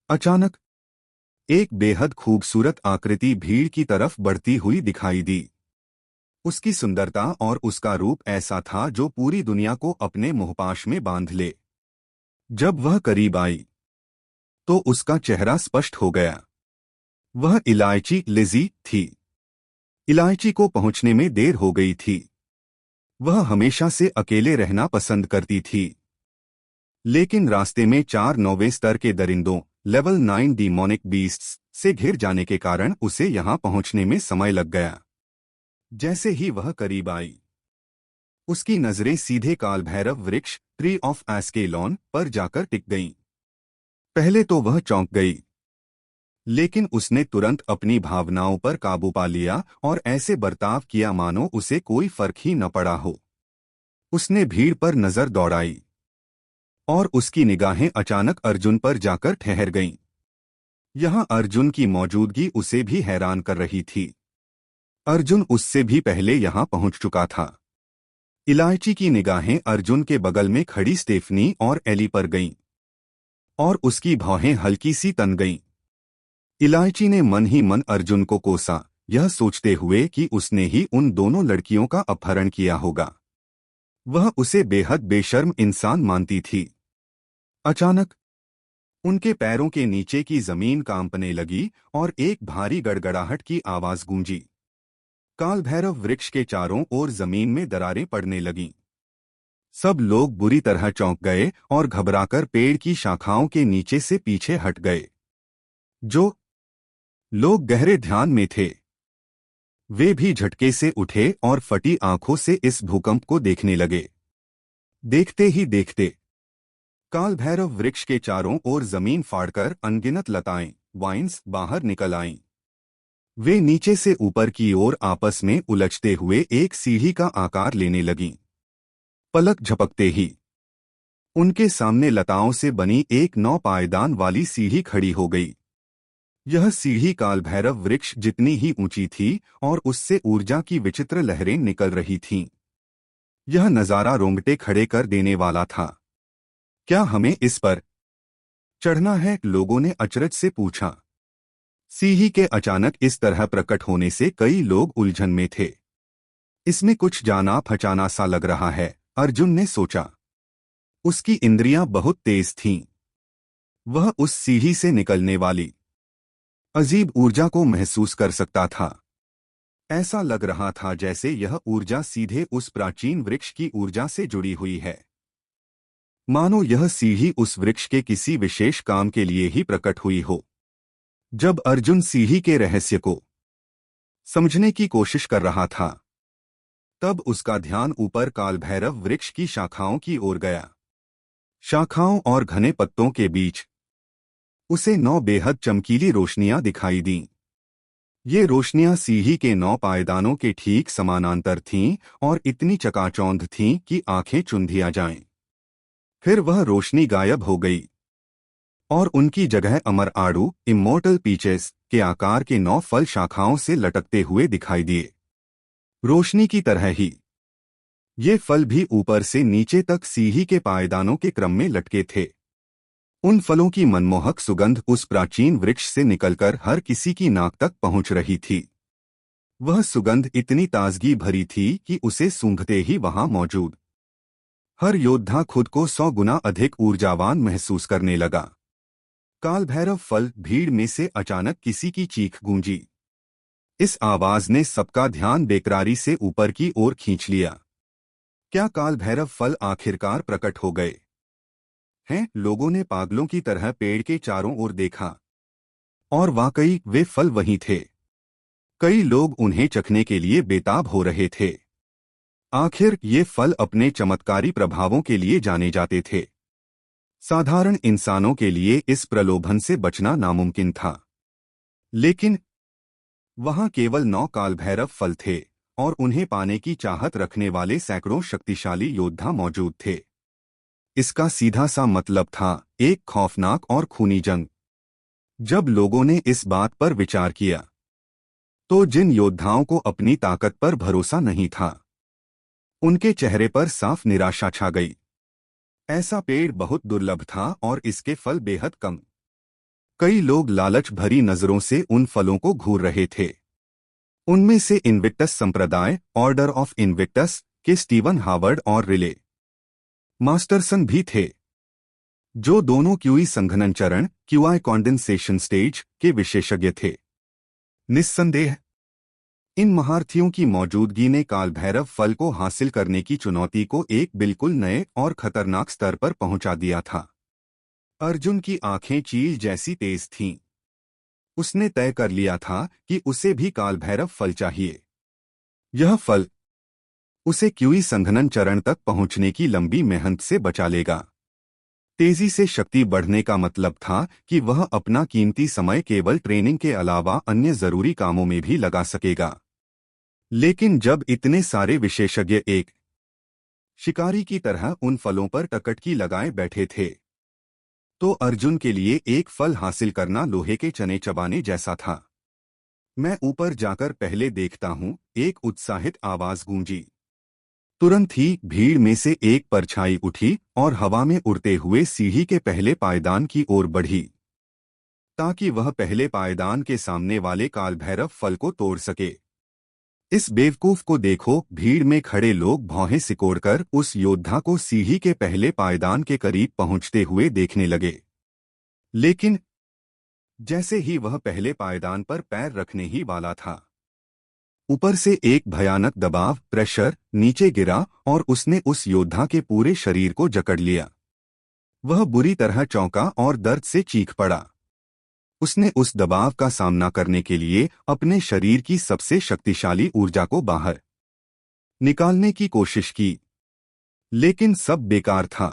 अचानक एक बेहद खूबसूरत आकृति भीड़ की तरफ बढ़ती हुई दिखाई दी। उसकी सुंदरता और उसका रूप ऐसा था जो पूरी दुनिया को अपने मुहपाश में बांध ले। जब वह करीब आई तो उसका चेहरा स्पष्ट हो गया। वह इलायची लिज़ी थी। इलायची को पहुंचने में देर हो गई थी। वह हमेशा से अकेले रहना पसंद करती थी, लेकिन रास्ते में 4 9वें स्तर के दरिंदों लेवल 9 डीमोनिक बीस्ट्स से घिर जाने के कारण उसे यहां पहुंचने में समय लग गया। जैसे ही वह करीब आई, उसकी नजरें सीधे कालभैरव वृक्ष ट्री ऑफ एस्केलॉन पर जाकर टिक गईं। पहले तो वह चौंक गई, लेकिन उसने तुरंत अपनी भावनाओं पर काबू पा लिया और ऐसे बर्ताव किया मानो उसे कोई फर्क ही न पड़ा हो। उसने भीड़ पर नजर दौड़ाई और उसकी निगाहें अचानक अर्जुन पर जाकर ठहर गईं। यहां अर्जुन की मौजूदगी उसे भी हैरान कर रही थी। अर्जुन उससे भी पहले यहां पहुंच चुका था। इलायची की निगाहें अर्जुन के बगल में खड़ी स्टेफनी और एली पर गईं और उसकी भौहें हल्की सी तन गईं। इलायची ने मन ही मन अर्जुन को कोसा, यह सोचते हुए कि उसने ही उन दोनों लड़कियों का अपहरण किया होगा। वह उसे बेहद बेशर्म इंसान मानती थी। अचानक उनके पैरों के नीचे की जमीन कांपने लगी और एक भारी गड़गड़ाहट की आवाज गूंजी। कालभैरव वृक्ष के चारों ओर जमीन में दरारें पड़ने लगीं। सब लोग बुरी तरह चौंक गए और घबराकर पेड़ की शाखाओं के नीचे से पीछे हट गए। जो लोग गहरे ध्यान में थे, वे भी झटके से उठे और फटी आंखों से इस भूकंप को देखने लगे। देखते ही देखते कालभैरव वृक्ष के चारों ओर जमीन फाड़कर अनगिनत लताएं वाइन्स बाहर निकल आईं। वे नीचे से ऊपर की ओर आपस में उलझते हुए एक सीढ़ी का आकार लेने लगीं। पलक झपकते ही उनके सामने लताओं से बनी एक 9 पायदान वाली सीढ़ी खड़ी हो गई। यह सीढ़ी कालभैरव वृक्ष जितनी ही ऊंची थी और उससे ऊर्जा की विचित्र लहरें निकल रही थीं। यह नजारा रोंगटे खड़े कर देने वाला था। क्या हमें इस पर चढ़ना है? लोगों ने अचरज से पूछा। सीढ़ी के अचानक इस तरह प्रकट होने से कई लोग उलझन में थे। इसमें कुछ जाना पहचाना सा लग रहा है, अर्जुन ने सोचा। उसकी इंद्रियां बहुत तेज थीं। वह उस सीढ़ी से निकलने वाली अजीब ऊर्जा को महसूस कर सकता था। ऐसा लग रहा था जैसे यह ऊर्जा सीधे उस प्राचीन वृक्ष की ऊर्जा से जुड़ी हुई है, मानो यह सीढ़ी उस वृक्ष के किसी विशेष काम के लिए ही प्रकट हुई हो। जब अर्जुन सीढ़ी के रहस्य को समझने की कोशिश कर रहा था, तब उसका ध्यान ऊपर कालभैरव वृक्ष की शाखाओं की ओर गया। शाखाओं और घने पत्तों के बीच उसे 9 बेहद चमकीली रोशनियां दिखाई दीं। ये रोशनियां सीढ़ी के 9 पायदानों के ठीक समानांतर थीं और इतनी चकाचौंध थीं कि आंखें चुंधिया जाएं। फिर वह रोशनी गायब हो गई और उनकी जगह अमर आड़ू इमोर्टल पीचेस के आकार के 9 फल शाखाओं से लटकते हुए दिखाई दिए। रोशनी की तरह ही ये फल भी ऊपर से नीचे तक सीढ़ी के पायदानों के क्रम में लटके थे। उन फलों की मनमोहक सुगंध उस प्राचीन वृक्ष से निकलकर हर किसी की नाक तक पहुंच रही थी। वह सुगंध इतनी ताजगी भरी थी कि उसे सूंघते ही वहां मौजूद हर योद्धा खुद को 100 गुना अधिक ऊर्जावान महसूस करने लगा। कालभैरव फल भीड़ में से अचानक किसी की चीख गूंजी। इस आवाज ने सबका ध्यान बेकरारी से ऊपर की ओर खींच लिया। क्या कालभैरव फल आखिरकार प्रकट हो गए हैं? लोगों ने पागलों की तरह पेड़ के चारों ओर देखा और वाकई वे फल वहीं थे। कई लोग उन्हें चखने के लिए बेताब हो रहे थे। आखिर ये फल अपने चमत्कारी प्रभावों के लिए जाने जाते थे। साधारण इंसानों के लिए इस प्रलोभन से बचना नामुमकिन था, लेकिन वहां केवल 9 कालभैरव फल थे और उन्हें पाने की चाहत रखने वाले सैकड़ों शक्तिशाली योद्धा मौजूद थे। इसका सीधा सा मतलब था एक खौफनाक और खूनी जंग। जब लोगों ने इस बात पर विचार किया, तो जिन योद्धाओं को अपनी ताकत पर भरोसा नहीं था, उनके चेहरे पर साफ निराशा छा गई। ऐसा पेड़ बहुत दुर्लभ था और इसके फल बेहद कम कई लोग लालच भरी नजरों से उन फलों को घूर रहे थे। उनमें से इन्विक्टस संप्रदाय, ऑर्डर ऑफ इन्विक्टस के स्टीवन हावर्ड और रिले मास्टरसन भी थे, जो दोनों क्यूई संघनन चरण क्यूआई कॉन्डेंसेशन स्टेज के विशेषज्ञ थे। निस्संदेह इन महारथियों की मौजूदगी ने कालभैरव फल को हासिल करने की चुनौती को एक बिल्कुल नए और खतरनाक स्तर पर पहुंचा दिया था। अर्जुन की आंखें चील जैसी तेज थीं। उसने तय कर लिया था कि उसे भी कालभैरव फल चाहिए। यह फल उसे क्यूई संघनन चरण तक पहुंचने की लंबी मेहनत से बचा लेगा। तेजी से शक्ति बढ़ने का मतलब था कि वह अपना कीमती समय केवल ट्रेनिंग के अलावा अन्य जरूरी कामों में भी लगा सकेगा। लेकिन जब इतने सारे विशेषज्ञ एक शिकारी की तरह उन फलों पर टकटकी लगाए बैठे थे, तो अर्जुन के लिए एक फल हासिल करना लोहे के चने चबाने जैसा था। मैं ऊपर जाकर पहले देखता हूं, एक उत्साहित आवाज गूंजी। तुरंत ही भीड़ में से एक परछाई उठी और हवा में उड़ते हुए सीढ़ी के पहले पायदान की ओर बढ़ी, ताकि वह पहले पायदान के सामने वाले कालभैरव फल को तोड़ सके। इस बेवकूफ को देखो, भीड़ में खड़े लोग भौहें सिकोड़कर उस योद्धा को सीढ़ी के पहले पायदान के करीब पहुंचते हुए देखने लगे। लेकिन जैसे ही वह पहले पायदान पर पैर रखने ही वाला था, ऊपर से एक भयानक दबाव प्रेशर नीचे गिरा और उसने उस योद्धा के पूरे शरीर को जकड़ लिया। वह बुरी तरह चौंका और दर्द से चीख पड़ा। उसने उस दबाव का सामना करने के लिए अपने शरीर की सबसे शक्तिशाली ऊर्जा को बाहर निकालने की कोशिश की, लेकिन सब बेकार था।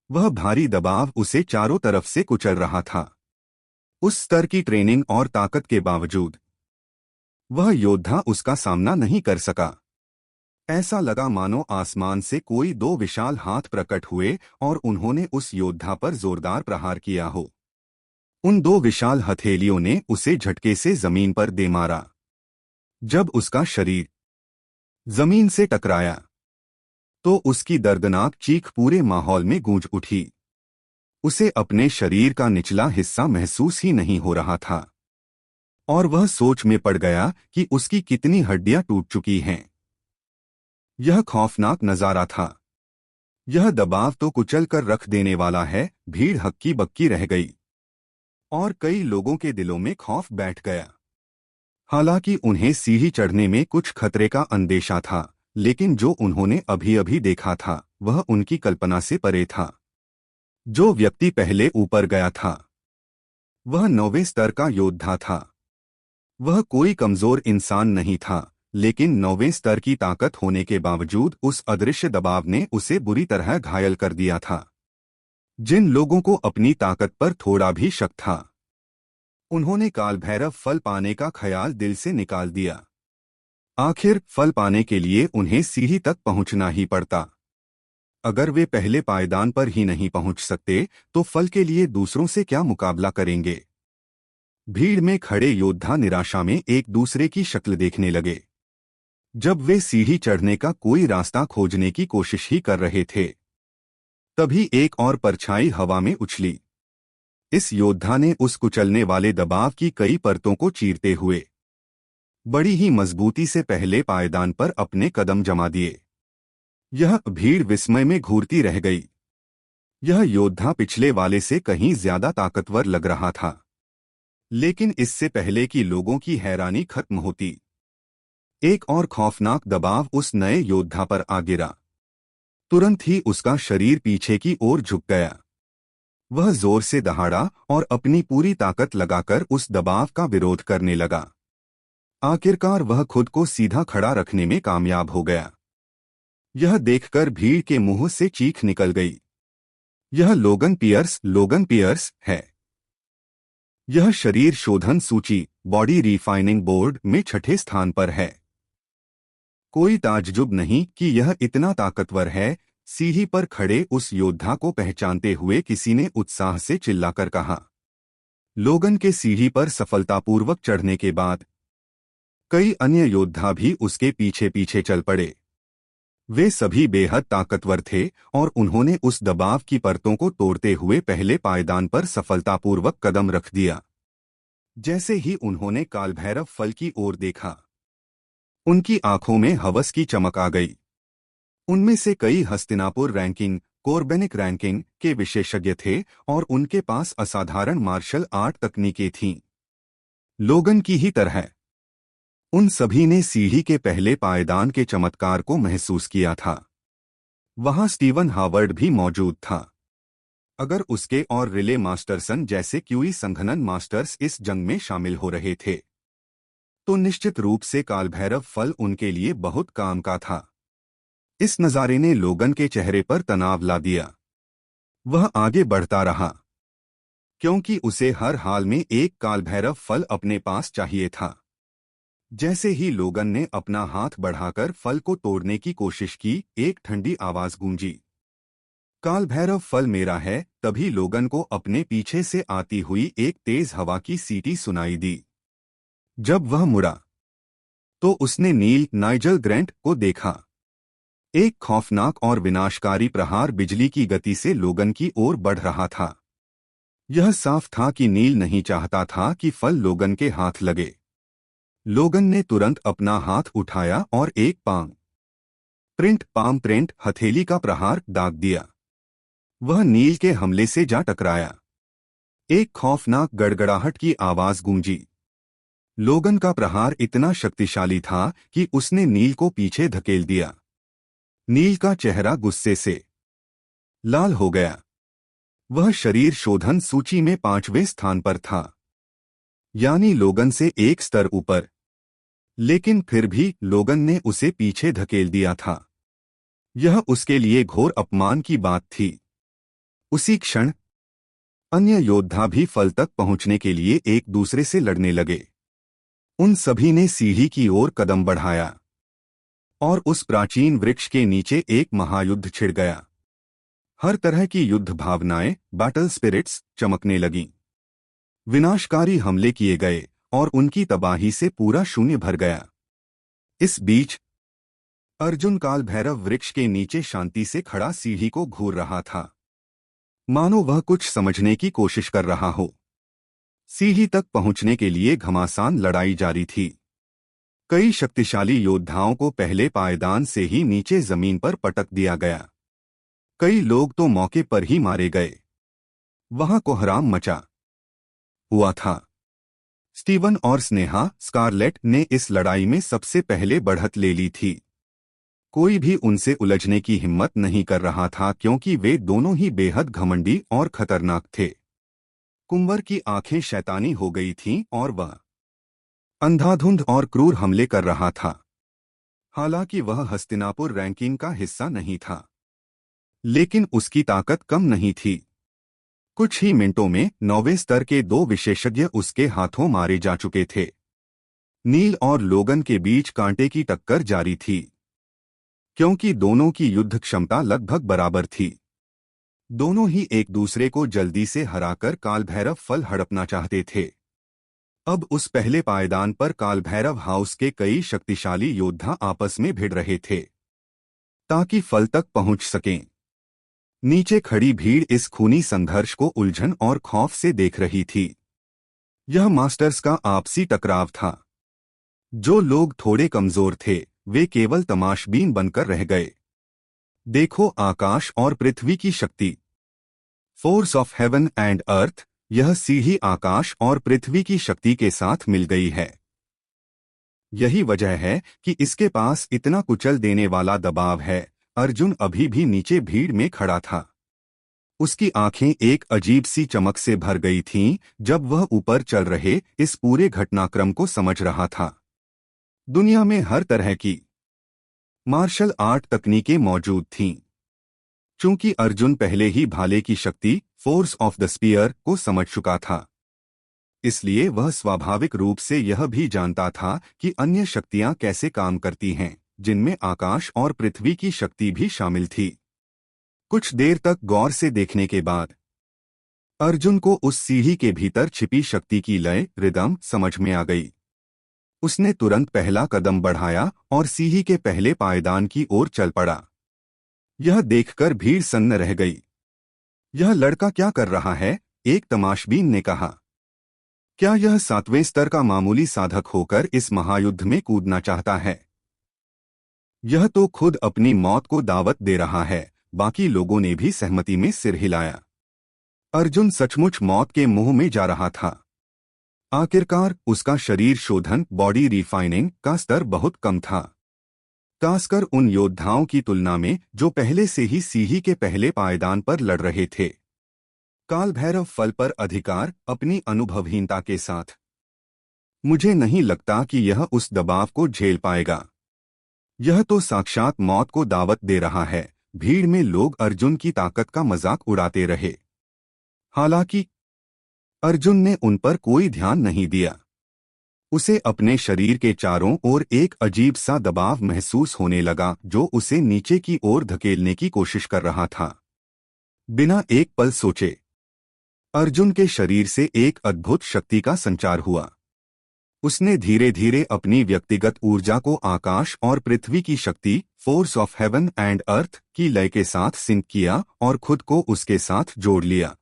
वह भारी दबाव उसे चारों तरफ से कुचल रहा था। उस स्तर की ट्रेनिंग और ताकत के बावजूद वह योद्धा उसका सामना नहीं कर सका। ऐसा लगा मानो आसमान से कोई दो विशाल हाथ प्रकट हुए और उन्होंने उस योद्धा पर जोरदार प्रहार किया हो। उन दो विशाल हथेलियों ने उसे झटके से जमीन पर दे मारा। जब उसका शरीर जमीन से टकराया, तो उसकी दर्दनाक चीख पूरे माहौल में गूंज उठी। उसे अपने शरीर का निचला हिस्सा महसूस ही नहीं हो रहा था और वह सोच में पड़ गया कि उसकी कितनी हड्डियां टूट चुकी हैं। यह खौफनाक नजारा था। यह दबाव तो कुचल कर रख देने वाला है। भीड़ हक्की बक्की रह गई और कई लोगों के दिलों में खौफ बैठ गया। हालांकि उन्हें सीढ़ी चढ़ने में कुछ खतरे का अंदेशा था, लेकिन जो उन्होंने अभी अभी देखा था वह उनकी कल्पना से परे था। जो व्यक्ति पहले ऊपर गया था वह 9वें स्तर का योद्धा था। वह कोई कमजोर इंसान नहीं था, लेकिन 9वें स्तर की ताकत होने के बावजूद उस अदृश्य दबाव ने उसे बुरी तरह घायल कर दिया था। जिन लोगों को अपनी ताकत पर थोड़ा भी शक था, उन्होंने कालभैरव फल पाने का ख्याल दिल से निकाल दिया। आखिर फल पाने के लिए उन्हें सीढ़ी तक पहुंचना ही पड़ता। अगर वे पहले पायदान पर ही नहीं पहुंच सकते तो फल के लिए दूसरों से क्या मुकाबला करेंगे। भीड़ में खड़े योद्धा निराशा में एक दूसरे की शक्ल देखने लगे। जब वे सीढ़ी चढ़ने का कोई रास्ता खोजने की कोशिश ही कर रहे थे, तभी एक और परछाई हवा में उछली। इस योद्धा ने उस कुचलने वाले दबाव की कई परतों को चीरते हुए बड़ी ही मजबूती से पहले पायदान पर अपने कदम जमा दिए। यह भीड़ विस्मय में घूरती रह गई। यह योद्धा पिछले वाले से कहीं ज्यादा ताकतवर लग रहा था। लेकिन इससे पहले कि लोगों की हैरानी खत्म होती, एक और खौफनाक दबाव उस नए योद्धा पर आ गिरा। तुरंत ही उसका शरीर पीछे की ओर झुक गया। वह जोर से दहाड़ा और अपनी पूरी ताकत लगाकर उस दबाव का विरोध करने लगा। आखिरकार वह खुद को सीधा खड़ा रखने में कामयाब हो गया। यह देखकर भीड़ के मुंह से चीख निकल गई। यह लोगन पियर्स है। यह शरीर शोधन सूची बॉडी रिफाइनिंग बोर्ड में 6ठे स्थान पर है। कोई ताज्जुब नहीं कि यह इतना ताकतवर है। सीढ़ी पर खड़े उस योद्धा को पहचानते हुए किसी ने उत्साह से चिल्लाकर कहा। लोगन के सीढ़ी पर सफलतापूर्वक चढ़ने के बाद कई अन्य योद्धा भी उसके पीछे पीछे चल पड़े। वे सभी बेहद ताकतवर थे और उन्होंने उस दबाव की परतों को तोड़ते हुए पहले पायदान पर सफलतापूर्वक कदम रख दिया। जैसे ही उन्होंने कालभैरव फल की ओर देखा, उनकी आंखों में हवस की चमक आ गई। उनमें से कई हस्तिनापुर रैंकिंग, कोर्बेनिक रैंकिंग के विशेषज्ञ थे और उनके पास असाधारण मार्शल आर्ट तकनीकें थीं। लोगन की ही तरह उन सभी ने सीढ़ी के पहले पायदान के चमत्कार को महसूस किया था। वहां स्टीवन हावर्ड भी मौजूद था। अगर उसके और रिले मास्टरसन जैसे क्यूई संघनन मास्टर्स इस जंग में शामिल हो रहे थे, तो निश्चित रूप से कालभैरव फल उनके लिए बहुत काम का था। इस नज़ारे ने लोगन के चेहरे पर तनाव ला दिया। वह आगे बढ़ता रहा, क्योंकि उसे हर हाल में एक कालभैरव फल अपने पास चाहिए था। जैसे ही लोगन ने अपना हाथ बढ़ाकर फल को तोड़ने की कोशिश की, एक ठंडी आवाज गूंजी, कालभैरव फल मेरा है। तभी लोगन को अपने पीछे से आती हुई एक तेज हवा की सीटी सुनाई दी। जब वह मुड़ा, तो उसने नील नाइजल ग्रेंट को देखा। एक खौफनाक और विनाशकारी प्रहार बिजली की गति से लोगन की ओर बढ़ रहा था। यह साफ था कि नील नहीं चाहता था कि फल लोगन के हाथ लगे। लोगन ने तुरंत अपना हाथ उठाया और एक पाम प्रिंट हथेली का प्रहार दाग दिया। वह नील के हमले से जा टकराया। एक खौफनाक गड़गड़ाहट की आवाज गूंजी। लोगन का प्रहार इतना शक्तिशाली था कि उसने नील को पीछे धकेल दिया। नील का चेहरा गुस्से से लाल हो गया। वह शरीर शोधन सूची में 5वें स्थान पर था, यानी लोगन से एक स्तर ऊपर। लेकिन फिर भी लोगन ने उसे पीछे धकेल दिया था। यह उसके लिए घोर अपमान की बात थी। उसी क्षण अन्य योद्धा भी फल तक पहुंचने के लिए एक दूसरे से लड़ने लगे। उन सभी ने सीढ़ी की ओर कदम बढ़ाया और उस प्राचीन वृक्ष के नीचे एक महायुद्ध छिड़ गया। हर तरह की युद्ध भावनाएं, बैटल स्पिरिट्स चमकने लगीं। विनाशकारी हमले किए गए और उनकी तबाही से पूरा शून्य भर गया। इस बीच अर्जुन कालभैरव वृक्ष के नीचे शांति से खड़ा सीढ़ी को घूर रहा था, मानो वह कुछ समझने की कोशिश कर रहा हो। सीढ़ी तक पहुंचने के लिए घमासान लड़ाई जारी थी। कई शक्तिशाली योद्धाओं को पहले पायदान से ही नीचे जमीन पर पटक दिया गया। कई लोग तो मौके पर ही मारे गए। वहां कोहराम मचा हुआ था। स्टीवन और स्नेहा स्कारलेट ने इस लड़ाई में सबसे पहले बढ़त ले ली थी। कोई भी उनसे उलझने की हिम्मत नहीं कर रहा था, क्योंकि वे दोनों ही बेहद घमंडी और खतरनाक थे। कुंवर की आंखें शैतानी हो गई थीं और वह अंधाधुंध और क्रूर हमले कर रहा था। हालांकि वह हस्तिनापुर रैंकिंग का हिस्सा नहीं था, लेकिन उसकी ताकत कम नहीं थी। कुछ ही मिनटों में 9वें स्तर के 2 विशेषज्ञ उसके हाथों मारे जा चुके थे। नील और लोगन के बीच कांटे की टक्कर जारी थी, क्योंकि दोनों की युद्ध क्षमता लगभग बराबर थी। दोनों ही एक दूसरे को जल्दी से हराकर कालभैरव फल हड़पना चाहते थे। अब उस पहले पायदान पर कालभैरव हाउस के कई शक्तिशाली योद्धा आपस में भिड़ रहे थे, ताकि फल तक पहुंच सकें। नीचे खड़ी भीड़ इस खूनी संघर्ष को उलझन और खौफ से देख रही थी। यह मास्टर्स का आपसी टकराव था। जो लोग थोड़े कमजोर थे, वे केवल तमाशबीन बनकर रह गए। देखो आकाश और पृथ्वी की शक्ति, force of heaven and earth. यह सीढ़ी आकाश और पृथ्वी की शक्ति के साथ मिल गई है। यही वजह है कि इसके पास इतना कुचल देने वाला दबाव है। अर्जुन अभी भी नीचे भीड़ में खड़ा था। उसकी आंखें एक अजीब सी चमक से भर गई थीं जब वह ऊपर चल रहे इस पूरे घटनाक्रम को समझ रहा था। दुनिया में हर तरह की मार्शल आर्ट तकनीकें मौजूद थीं। चूंकि अर्जुन पहले ही भाले की शक्ति, फोर्स ऑफ द स्पीयर को समझ चुका था, इसलिए वह स्वाभाविक रूप से यह भी जानता था कि अन्य शक्तियां कैसे काम करती हैं, जिनमें आकाश और पृथ्वी की शक्ति भी शामिल थी। कुछ देर तक गौर से देखने के बाद अर्जुन को उस सीढ़ी के भीतर छिपी शक्ति की लय, रिदम समझ में आ गई। उसने तुरंत पहला कदम बढ़ाया और सीढ़ी के पहले पायदान की ओर चल पड़ा। यह देखकर भीड़ सन्न रह गई। यह लड़का क्या कर रहा है? एक तमाशबीन ने कहा। क्या यह 7वें स्तर का मामूली साधक होकर इस महायुद्ध में कूदना चाहता है? यह तो खुद अपनी मौत को दावत दे रहा है। बाकी लोगों ने भी सहमति में सिर हिलाया। अर्जुन सचमुच मौत के मुंह में जा रहा था। आखिरकार उसका शरीर शोधन बॉडी रिफाइनिंग का स्तर बहुत कम था, खासकर उन योद्धाओं की तुलना में जो पहले से ही सीढ़ी के पहले पायदान पर लड़ रहे थे। काल भैरव फल पर अधिकार अपनी अनुभवहीनता के साथ। मुझे नहीं लगता कि यह उस दबाव को झेल पाएगा। यह तो साक्षात मौत को दावत दे रहा है। भीड़ में लोग अर्जुन की ताकत का मजाक उड़ाते रहे। हालांकि अर्जुन ने उन पर कोई ध्यान नहीं दिया। उसे अपने शरीर के चारों ओर एक अजीब सा दबाव महसूस होने लगा जो उसे नीचे की ओर धकेलने की कोशिश कर रहा था। बिना एक पल सोचे अर्जुन के शरीर से एक अद्भुत शक्ति का संचार हुआ। उसने धीरे धीरे अपनी व्यक्तिगत ऊर्जा को आकाश और पृथ्वी की शक्ति force of heaven and earth की लय के साथ सिंक किया और खुद को उसके साथ जोड़ लिया।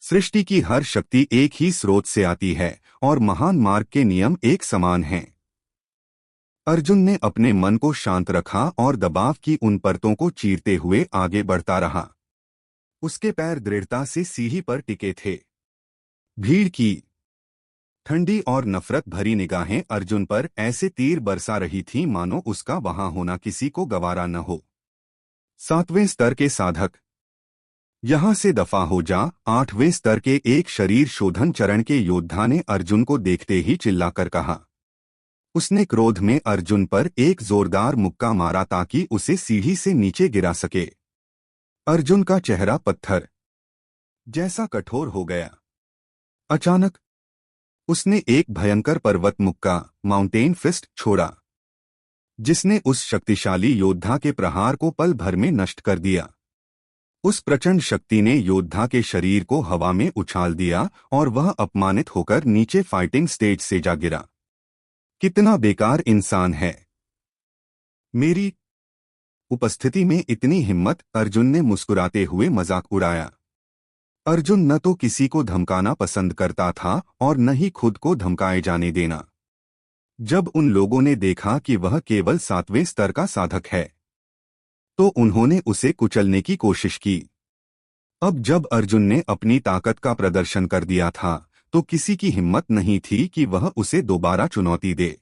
सृष्टि की हर शक्ति एक ही स्रोत से आती है और महान मार्ग के नियम एक समान हैं। अर्जुन ने अपने मन को शांत रखा और दबाव की उन परतों को चीरते हुए आगे बढ़ता रहा। उसके पैर दृढ़ता से सीढ़ी पर टिके थे। भीड़ की ठंडी और नफरत भरी निगाहें अर्जुन पर ऐसे तीर बरसा रही थीं मानो उसका वहां होना किसी को गवारा न हो। 7वें स्तर के साधक, यहां से दफा हो जा। 8वें स्तर के एक शरीर शोधन चरण के योद्धा ने अर्जुन को देखते ही चिल्लाकर कहा। उसने क्रोध में अर्जुन पर एक जोरदार मुक्का मारा ताकि उसे सीढ़ी से नीचे गिरा सके। अर्जुन का चेहरा पत्थर जैसा कठोर हो गया। अचानक उसने एक भयंकर पर्वत मुक्का माउंटेन फिस्ट छोड़ा, जिसने उस शक्तिशाली योद्धा के प्रहार को पल भर में नष्ट कर दिया। उस प्रचंड शक्ति ने योद्धा के शरीर को हवा में उछाल दिया और वह अपमानित होकर नीचे फाइटिंग स्टेज से जा गिरा। कितना बेकार इंसान है! मेरी उपस्थिति में इतनी हिम्मत! अर्जुन ने मुस्कुराते हुए मजाक उड़ाया। अर्जुन न तो किसी को धमकाना पसंद करता था और न ही खुद को धमकाए जाने देना। जब उन लोगों ने देखा कि वह केवल 7वें स्तर का साधक है तो उन्होंने उसे कुचलने की कोशिश की। अब जब अर्जुन ने अपनी ताकत का प्रदर्शन कर दिया था तो किसी की हिम्मत नहीं थी कि वह उसे दोबारा चुनौती दे।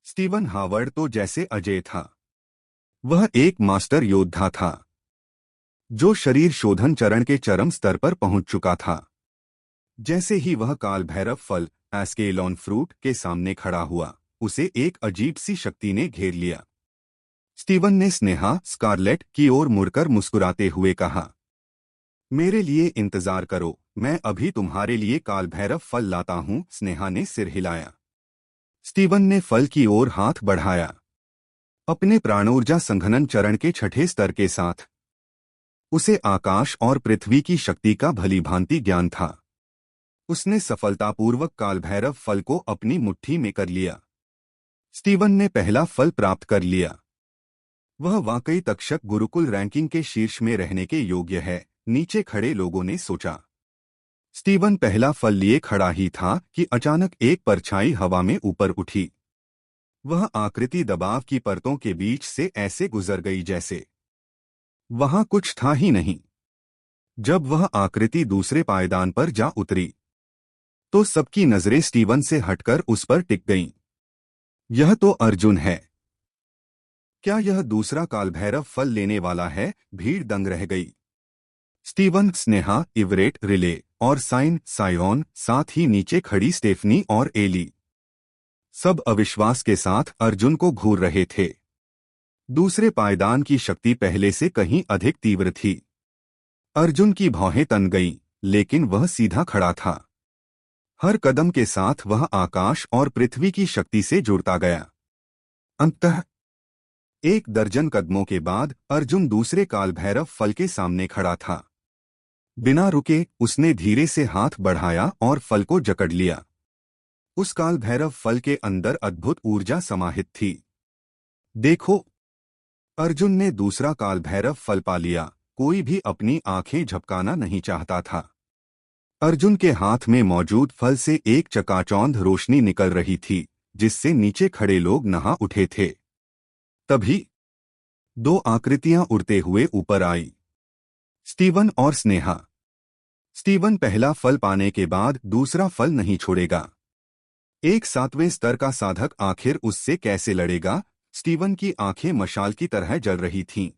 स्टीवन हावर्ड तो जैसे अजय था। वह एक मास्टर योद्धा था जो शरीर शोधन चरण के चरम स्तर पर पहुंच चुका था। जैसे ही वह काल भैरव फल एस्केलॉन फ्रूट के सामने खड़ा हुआ, उसे एक अजीब सी शक्ति ने घेर लिया। स्टीवन ने स्नेहा स्कारलेट की ओर मुड़कर मुस्कुराते हुए कहा, मेरे लिए इंतजार करो, मैं अभी तुम्हारे लिए काल भैरव फल लाता हूं। स्नेहा ने सिर हिलाया। स्टीवन ने फल की ओर हाथ बढ़ाया। अपने प्राणोर्जा संघनन चरण के 6ठे स्तर के साथ उसे आकाश और पृथ्वी की शक्ति का भली भांति ज्ञान था। उसने सफलतापूर्वक काल भैरव फल को अपनी मुट्ठी में कर लिया। स्टीवन ने पहला फल प्राप्त कर लिया। वह वाकई तक्षक गुरुकुल रैंकिंग के शीर्ष में रहने के योग्य है, नीचे खड़े लोगों ने सोचा। स्टीवन पहला फल लिए खड़ा ही था कि अचानक एक परछाई हवा में ऊपर उठी। वह आकृति दबाव की परतों के बीच से ऐसे गुजर गई जैसे वहां कुछ था ही नहीं। जब वह आकृति दूसरे पायदान पर जा उतरी तो सबकी नजरें स्टीवन से हटकर उस पर टिक गईं। यह तो अर्जुन है। क्या यह दूसरा काल भैरव फल लेने वाला है? भीड़ दंग रह गई। स्टीवन, स्नेहा, इवरेट, रिले और सायोन, साथ ही नीचे खड़ी स्टेफनी और एली, सब अविश्वास के साथ अर्जुन को घूर रहे थे। दूसरे पायदान की शक्ति पहले से कहीं अधिक तीव्र थी। अर्जुन की भौहें तन गईं, लेकिन वह सीधा खड़ा था। हर कदम के साथ वह आकाश और पृथ्वी की शक्ति से जुड़ता गया। अंततः 1 दर्जन कदमों के बाद अर्जुन दूसरे काल भैरव फल के सामने खड़ा था। बिना रुके उसने धीरे से हाथ बढ़ाया और फल को जकड़ लिया। उस काल भैरव फल के अंदर अद्भुत ऊर्जा समाहित थी। देखो, अर्जुन ने दूसरा काल भैरव फल पा लिया। कोई भी अपनी आंखें झपकाना नहीं चाहता था। अर्जुन के हाथ में मौजूद फल से एक चकाचौंध रोशनी निकल रही थी, जिससे नीचे खड़े लोग नहा उठे थे। तभी दो आकृतियां उड़ते हुए ऊपर आई, स्टीवन और स्नेहा। स्टीवन पहला फल पाने के बाद दूसरा फल नहीं छोड़ेगा। एक 7वें स्तर का साधक आखिर उससे कैसे लड़ेगा? स्टीवन की आंखें मशाल की तरह जल रही थीं।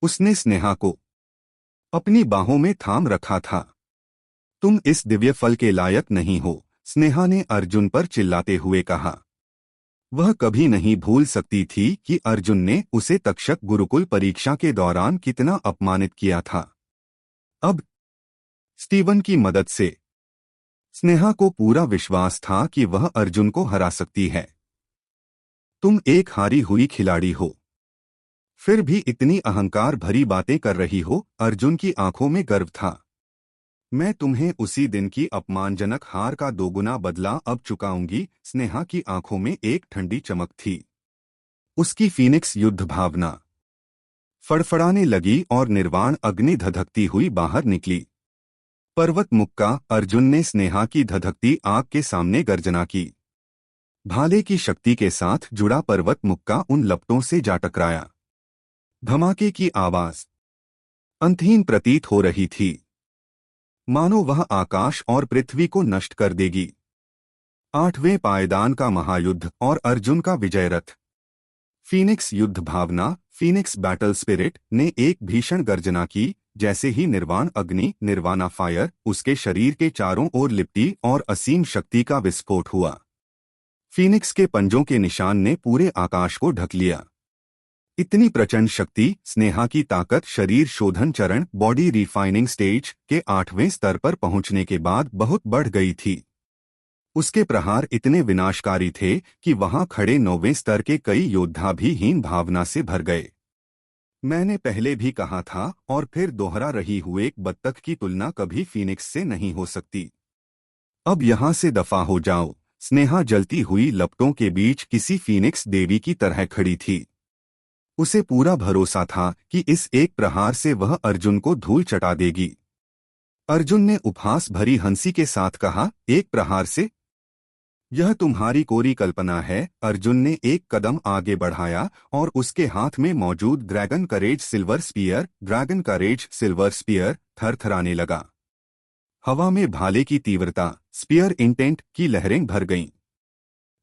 उसने स्नेहा को अपनी बाहों में थाम रखा था। तुम इस दिव्य फल के लायक नहीं हो, स्नेहा ने अर्जुन पर चिल्लाते हुए कहा। वह कभी नहीं भूल सकती थी कि अर्जुन ने उसे तक्षक गुरुकुल परीक्षा के दौरान कितना अपमानित किया था। अब स्टीवन की मदद से स्नेहा को पूरा विश्वास था कि वह अर्जुन को हरा सकती है। तुम एक हारी हुई खिलाड़ी हो, फिर भी इतनी अहंकार भरी बातें कर रही हो। अर्जुन की आंखों में गर्व था। मैं तुम्हें उसी दिन की अपमानजनक हार का दोगुना बदला अब चुकाऊंगी। स्नेहा की आंखों में एक ठंडी चमक थी। उसकी फीनिक्स युद्ध भावना फड़फड़ाने लगी और निर्वाण अग्नि धधकती हुई बाहर निकली। पर्वत मुक्का। अर्जुन ने स्नेहा की धधकती आग के सामने गर्जना की। भाले की शक्ति के साथ जुड़ा पर्वत मुक्का उन लपटों से जा टकराया। धमाके की आवाज अंतहीन प्रतीत हो रही थी, मानो वह आकाश और पृथ्वी को नष्ट कर देगी। 8वें पायदान का महायुद्ध और अर्जुन का विजय रथ। फीनिक्स युद्ध भावना, फीनिक्स बैटल स्पिरिट ने एक भीषण गर्जना की। जैसे ही निर्वाण अग्नि, निर्वाणा फायर, उसके शरीर के चारों ओर लिपटी और असीम शक्ति का विस्फोट हुआ। फीनिक्स के पंजों के निशान ने पूरे आकाश को ढक लिया। इतनी प्रचंड शक्ति, स्नेहा की ताकत शरीर शोधन चरण, बॉडी रिफाइनिंग स्टेज के 8वें स्तर पर पहुंचने के बाद बहुत बढ़ गई थी। उसके प्रहार इतने विनाशकारी थे कि वहां खड़े 9वें स्तर के कई योद्धा भी हीन भावना से भर गए। मैंने पहले भी कहा था और फिर दोहरा रही हुए, एक बत्तख की तुलना कभी फीनिक्स से नहीं हो सकती। अब यहां से दफा हो जाओ। स्नेहा जलती हुई लपटों के बीच किसी फीनिक्स देवी की तरह खड़ी थी। उसे पूरा भरोसा था कि इस एक प्रहार से वह अर्जुन को धूल चटा देगी। अर्जुन ने उपहास भरी हंसी के साथ कहा, एक प्रहार से? यह तुम्हारी कोरी कल्पना है। अर्जुन ने एक कदम आगे बढ़ाया और उसके हाथ में मौजूद ड्रैगन करेज सिल्वर स्पीयर थरथराने लगा। हवा में भाले की तीव्रता, स्पीयर इंटेंट की लहरें भर गईं।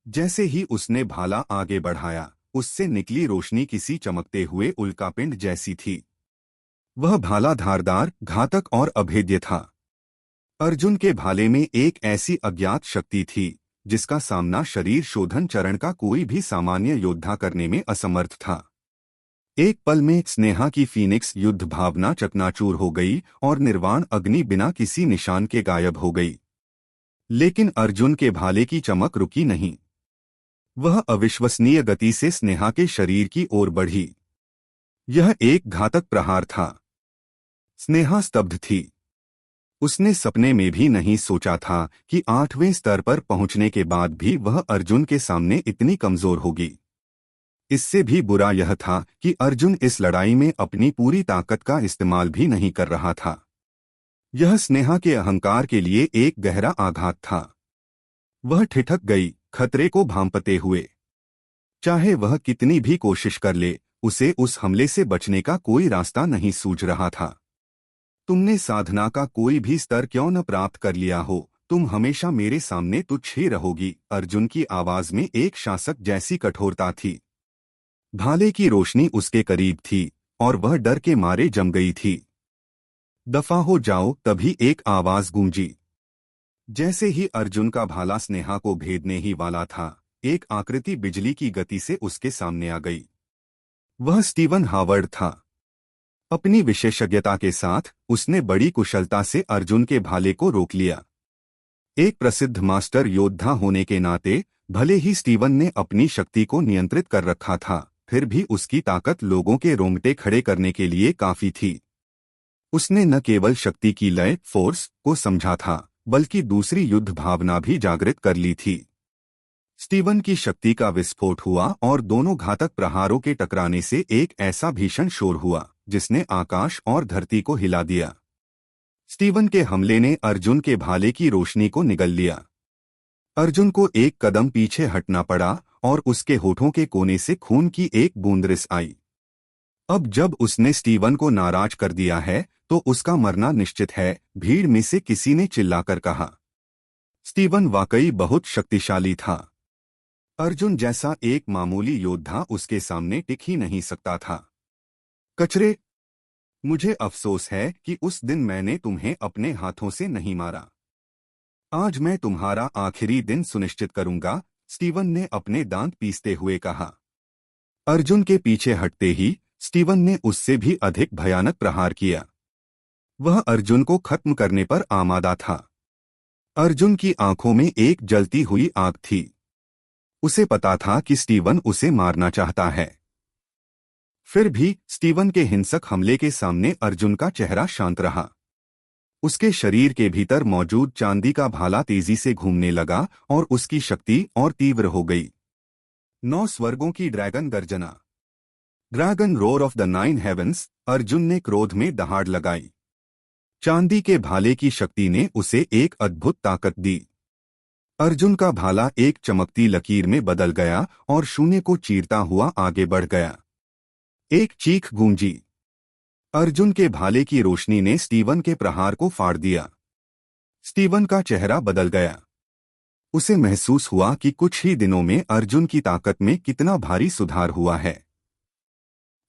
जैसे ही उसने भाला आगे बढ़ाया, उससे निकली रोशनी किसी चमकते हुए उल्कापिंड जैसी थी। वह भाला धारदार, घातक और अभेद्य था। अर्जुन के भाले में एक ऐसी अज्ञात शक्ति थी जिसका सामना शरीर शोधन चरण का कोई भी सामान्य योद्धा करने में असमर्थ था। एक पल में स्नेहा की फीनिक्स युद्ध भावना चकनाचूर हो गई और निर्वाण अग्नि बिना किसी निशान के गायब हो गई। लेकिन अर्जुन के भाले की चमक रुकी नहीं। वह अविश्वसनीय गति से स्नेहा के शरीर की ओर बढ़ी। यह एक घातक प्रहार था। स्नेहा स्तब्ध थी। उसने सपने में भी नहीं सोचा था कि 8वें स्तर पर पहुंचने के बाद भी वह अर्जुन के सामने इतनी कमजोर होगी। इससे भी बुरा यह था कि अर्जुन इस लड़ाई में अपनी पूरी ताकत का इस्तेमाल भी नहीं कर रहा था। यह स्नेहा के अहंकार के लिए एक गहरा आघात था। वह ठिठक गई, खतरे को भांपते हुए। चाहे वह कितनी भी कोशिश कर ले, उसे उस हमले से बचने का कोई रास्ता नहीं सूझ रहा था। तुमने साधना का कोई भी स्तर क्यों न प्राप्त कर लिया हो, तुम हमेशा मेरे सामने तुच्छ ही रहोगी। अर्जुन की आवाज में एक शासक जैसी कठोरता थी। भाले की रोशनी उसके करीब थी और वह डर के मारे जम गई थी। दफा हो जाओ। तभी एक आवाज गूंजी। जैसे ही अर्जुन का भाला स्नेहा को भेदने ही वाला था, एक आकृति बिजली की गति से उसके सामने आ गई। वह स्टीवन हावर्ड था। अपनी विशेषज्ञता के साथ उसने बड़ी कुशलता से अर्जुन के भाले को रोक लिया। एक प्रसिद्ध मास्टर योद्धा होने के नाते भले ही स्टीवन ने अपनी शक्ति को नियंत्रित कर रखा था, फिर भी उसकी ताकत लोगों के रोंगटे खड़े करने के लिए काफी थी। उसने न केवल शक्ति की लय, फोर्स को समझा था, बल्कि दूसरी युद्ध भावना भी जागृत कर ली थी। स्टीवन की शक्ति का विस्फोट हुआ और दोनों घातक प्रहारों के टकराने से एक ऐसा भीषण शोर हुआ जिसने आकाश और धरती को हिला दिया। स्टीवन के हमले ने अर्जुन के भाले की रोशनी को निगल लिया। अर्जुन को एक कदम पीछे हटना पड़ा और उसके होठों के कोने से खून की एक बूंद रिस आई। अब जब उसने स्टीवन को नाराज कर दिया है तो उसका मरना निश्चित है, भीड़ में से किसी ने चिल्लाकर कहा। स्टीवन वाकई बहुत शक्तिशाली था। अर्जुन जैसा एक मामूली योद्धा उसके सामने टिक ही नहीं सकता था। कचरे, मुझे अफसोस है कि उस दिन मैंने तुम्हें अपने हाथों से नहीं मारा। आज मैं तुम्हारा आखिरी दिन सुनिश्चित करूंगा, स्टीवन ने अपने दांत पीसते हुए कहा। अर्जुन के पीछे हटते ही स्टीवन ने उससे भी अधिक भयानक प्रहार किया। वह अर्जुन को खत्म करने पर आमादा था। अर्जुन की आंखों में एक जलती हुई आग थी। उसे पता था कि स्टीवन उसे मारना चाहता है। फिर भी स्टीवन के हिंसक हमले के सामने अर्जुन का चेहरा शांत रहा। उसके शरीर के भीतर मौजूद चांदी का भाला तेजी से घूमने लगा और उसकी शक्ति और तीव्र हो गई। 9 स्वर्गों की ड्रैगन गर्जना, dragon roar of the 9 heavens. Arjun ने क्रोध में दहाड़ लगाई। चांदी के भाले की शक्ति ने उसे एक अद्भुत ताकत दी। अर्जुन का भाला एक चमकती लकीर में बदल गया और शून्य को चीरता हुआ आगे बढ़ गया। एक चीख गूंजी। अर्जुन के भाले की रोशनी ने स्टीवन के प्रहार को फाड़ दिया। स्टीवन का चेहरा बदल गया। उसे महसूस हुआ कि कुछ ही दिनों में अर्जुन की ताकत में कितना भारी सुधार हुआ है।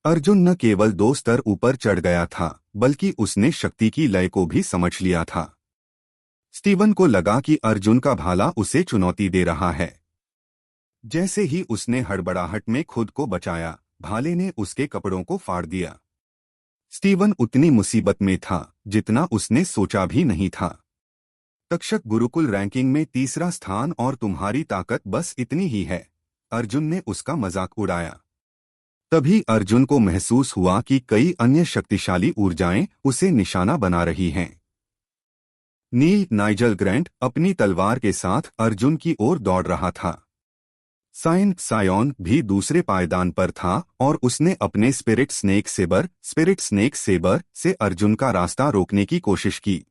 अर्जुन न केवल 2 स्तर ऊपर चढ़ गया था, बल्कि उसने शक्ति की लय को भी समझ लिया था। स्टीवन को लगा कि अर्जुन का भाला उसे चुनौती दे रहा है। जैसे ही उसने हड़बड़ाहट में खुद को बचाया, भाले ने उसके कपड़ों को फाड़ दिया। स्टीवन उतनी मुसीबत में था जितना उसने सोचा भी नहीं था। तक्षक गुरुकुल रैंकिंग में 3रा स्थान और तुम्हारी ताकत बस इतनी ही है। अर्जुन ने उसका मजाक उड़ाया। तभी अर्जुन को महसूस हुआ कि कई अन्य शक्तिशाली ऊर्जाएं उसे निशाना बना रही हैं। नील नाइजल ग्रैंट अपनी तलवार के साथ अर्जुन की ओर दौड़ रहा था। सायोन भी दूसरे पायदान पर था और उसने अपने स्पिरिट स्नेक सेबर से अर्जुन का रास्ता रोकने की कोशिश की।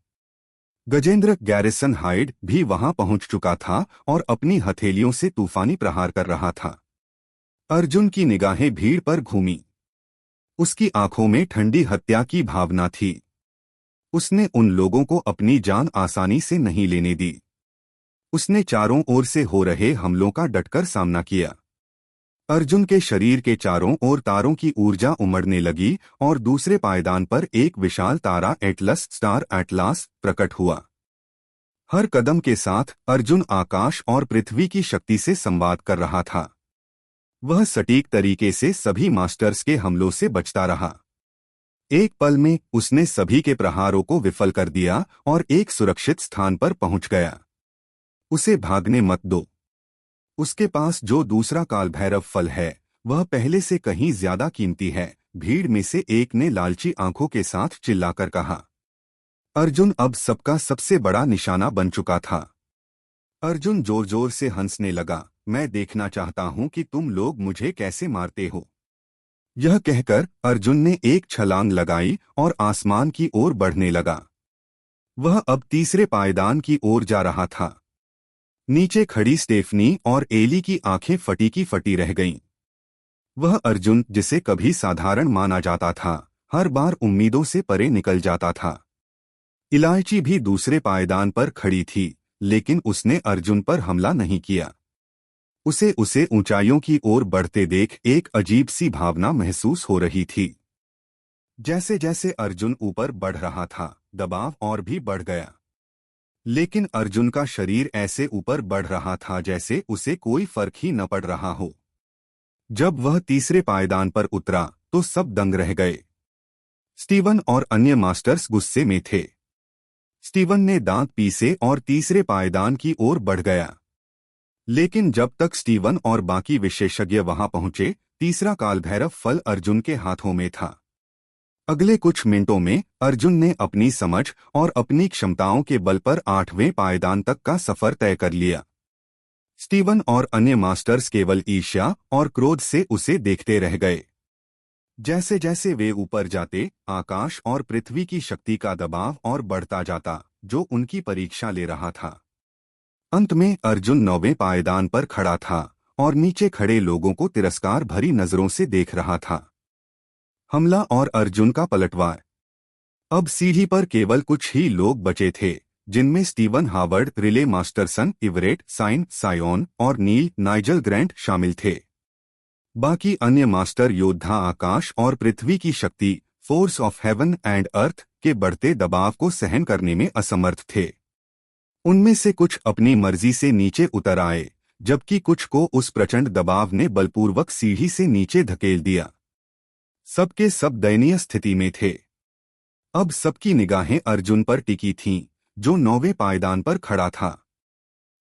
गजेंद्र गैरिसन हाइड भी वहां पहुंच चुका था और अपनी हथेलियों से तूफानी प्रहार कर रहा था। अर्जुन की निगाहें भीड़ पर घूमी। उसकी आंखों में ठंडी हत्या की भावना थी। उसने उन लोगों को अपनी जान आसानी से नहीं लेने दी। उसने चारों ओर से हो रहे हमलों का डटकर सामना किया। अर्जुन के शरीर के चारों ओर तारों की ऊर्जा उमड़ने लगी और दूसरे पायदान पर एक विशाल तारा स्टार एटलास प्रकट हुआ। हर कदम के साथ अर्जुन आकाश और पृथ्वी की शक्ति से संवाद कर रहा था। वह सटीक तरीके से सभी मास्टर्स के हमलों से बचता रहा। एक पल में उसने सभी के प्रहारों को विफल कर दिया और एक सुरक्षित स्थान पर पहुंच गया। उसे भागने मत दो। उसके पास जो दूसरा काल भैरव फल है वह पहले से कहीं ज्यादा कीमती है, भीड़ में से एक ने लालची आंखों के साथ चिल्लाकर कहा। अर्जुन अब सबका सबसे बड़ा निशाना बन चुका था। अर्जुन जोर जोर से हंसने लगा। मैं देखना चाहता हूं कि तुम लोग मुझे कैसे मारते हो। यह कहकर अर्जुन ने एक छलांग लगाई और आसमान की ओर बढ़ने लगा। वह अब तीसरे पायदान की ओर जा रहा था। नीचे खड़ी स्टेफनी और एली की आंखें फटी की फटी रह गईं। वह अर्जुन, जिसे कभी साधारण माना जाता था, हर बार उम्मीदों से परे निकल जाता था। इलायची भी दूसरे पायदान पर खड़ी थी, लेकिन उसने अर्जुन पर हमला नहीं किया। उसे ऊंचाइयों की ओर बढ़ते देख एक अजीब सी भावना महसूस हो रही थी। जैसे जैसे अर्जुन ऊपर बढ़ रहा था, दबाव और भी बढ़ गया। लेकिन अर्जुन का शरीर ऐसे ऊपर बढ़ रहा था जैसे उसे कोई फर्क ही न पड़ रहा हो। जब वह तीसरे पायदान पर उतरा तो सब दंग रह गए। स्टीवन और अन्य मास्टर्स गुस्से में थे। स्टीवन ने दांत पीसे और तीसरे पायदान की ओर बढ़ गया। लेकिन जब तक स्टीवन और बाकी विशेषज्ञ वहां पहुंचे, तीसरा काल भैरव फल अर्जुन के हाथों में था। अगले कुछ मिनटों में अर्जुन ने अपनी समझ और अपनी क्षमताओं के बल पर 8वें पायदान तक का सफर तय कर लिया। स्टीवन और अन्य मास्टर्स केवल ईर्ष्या और क्रोध से उसे देखते रह गए। जैसे जैसे वे ऊपर जाते, आकाश और पृथ्वी की शक्ति का दबाव और बढ़ता जाता, जो उनकी परीक्षा ले रहा था। अंत में अर्जुन 9वें पायदान पर खड़ा था और नीचे खड़े लोगों को तिरस्कार भरी नजरों से देख रहा था। हमला और अर्जुन का पलटवार। अब सीढ़ी पर केवल कुछ ही लोग बचे थे, जिनमें स्टीवन हावर्ड, रिले मास्टरसन, इवरेट, साइन, सायोन और नील नाइजल ग्रैंट शामिल थे। बाकी अन्य मास्टर योद्धा आकाश और पृथ्वी की शक्ति, force of heaven and earth के बढ़ते दबाव को सहन करने में असमर्थ थे। उनमें से कुछ अपनी मर्जी से नीचे उतर आए, जबकि कुछ को उस प्रचंड दबाव ने बलपूर्वक सीढ़ी से नीचे धकेल दिया। सबके सब दयनीय स्थिति में थे। अब सबकी निगाहें अर्जुन पर टिकी थीं, जो 9वें पायदान पर खड़ा था।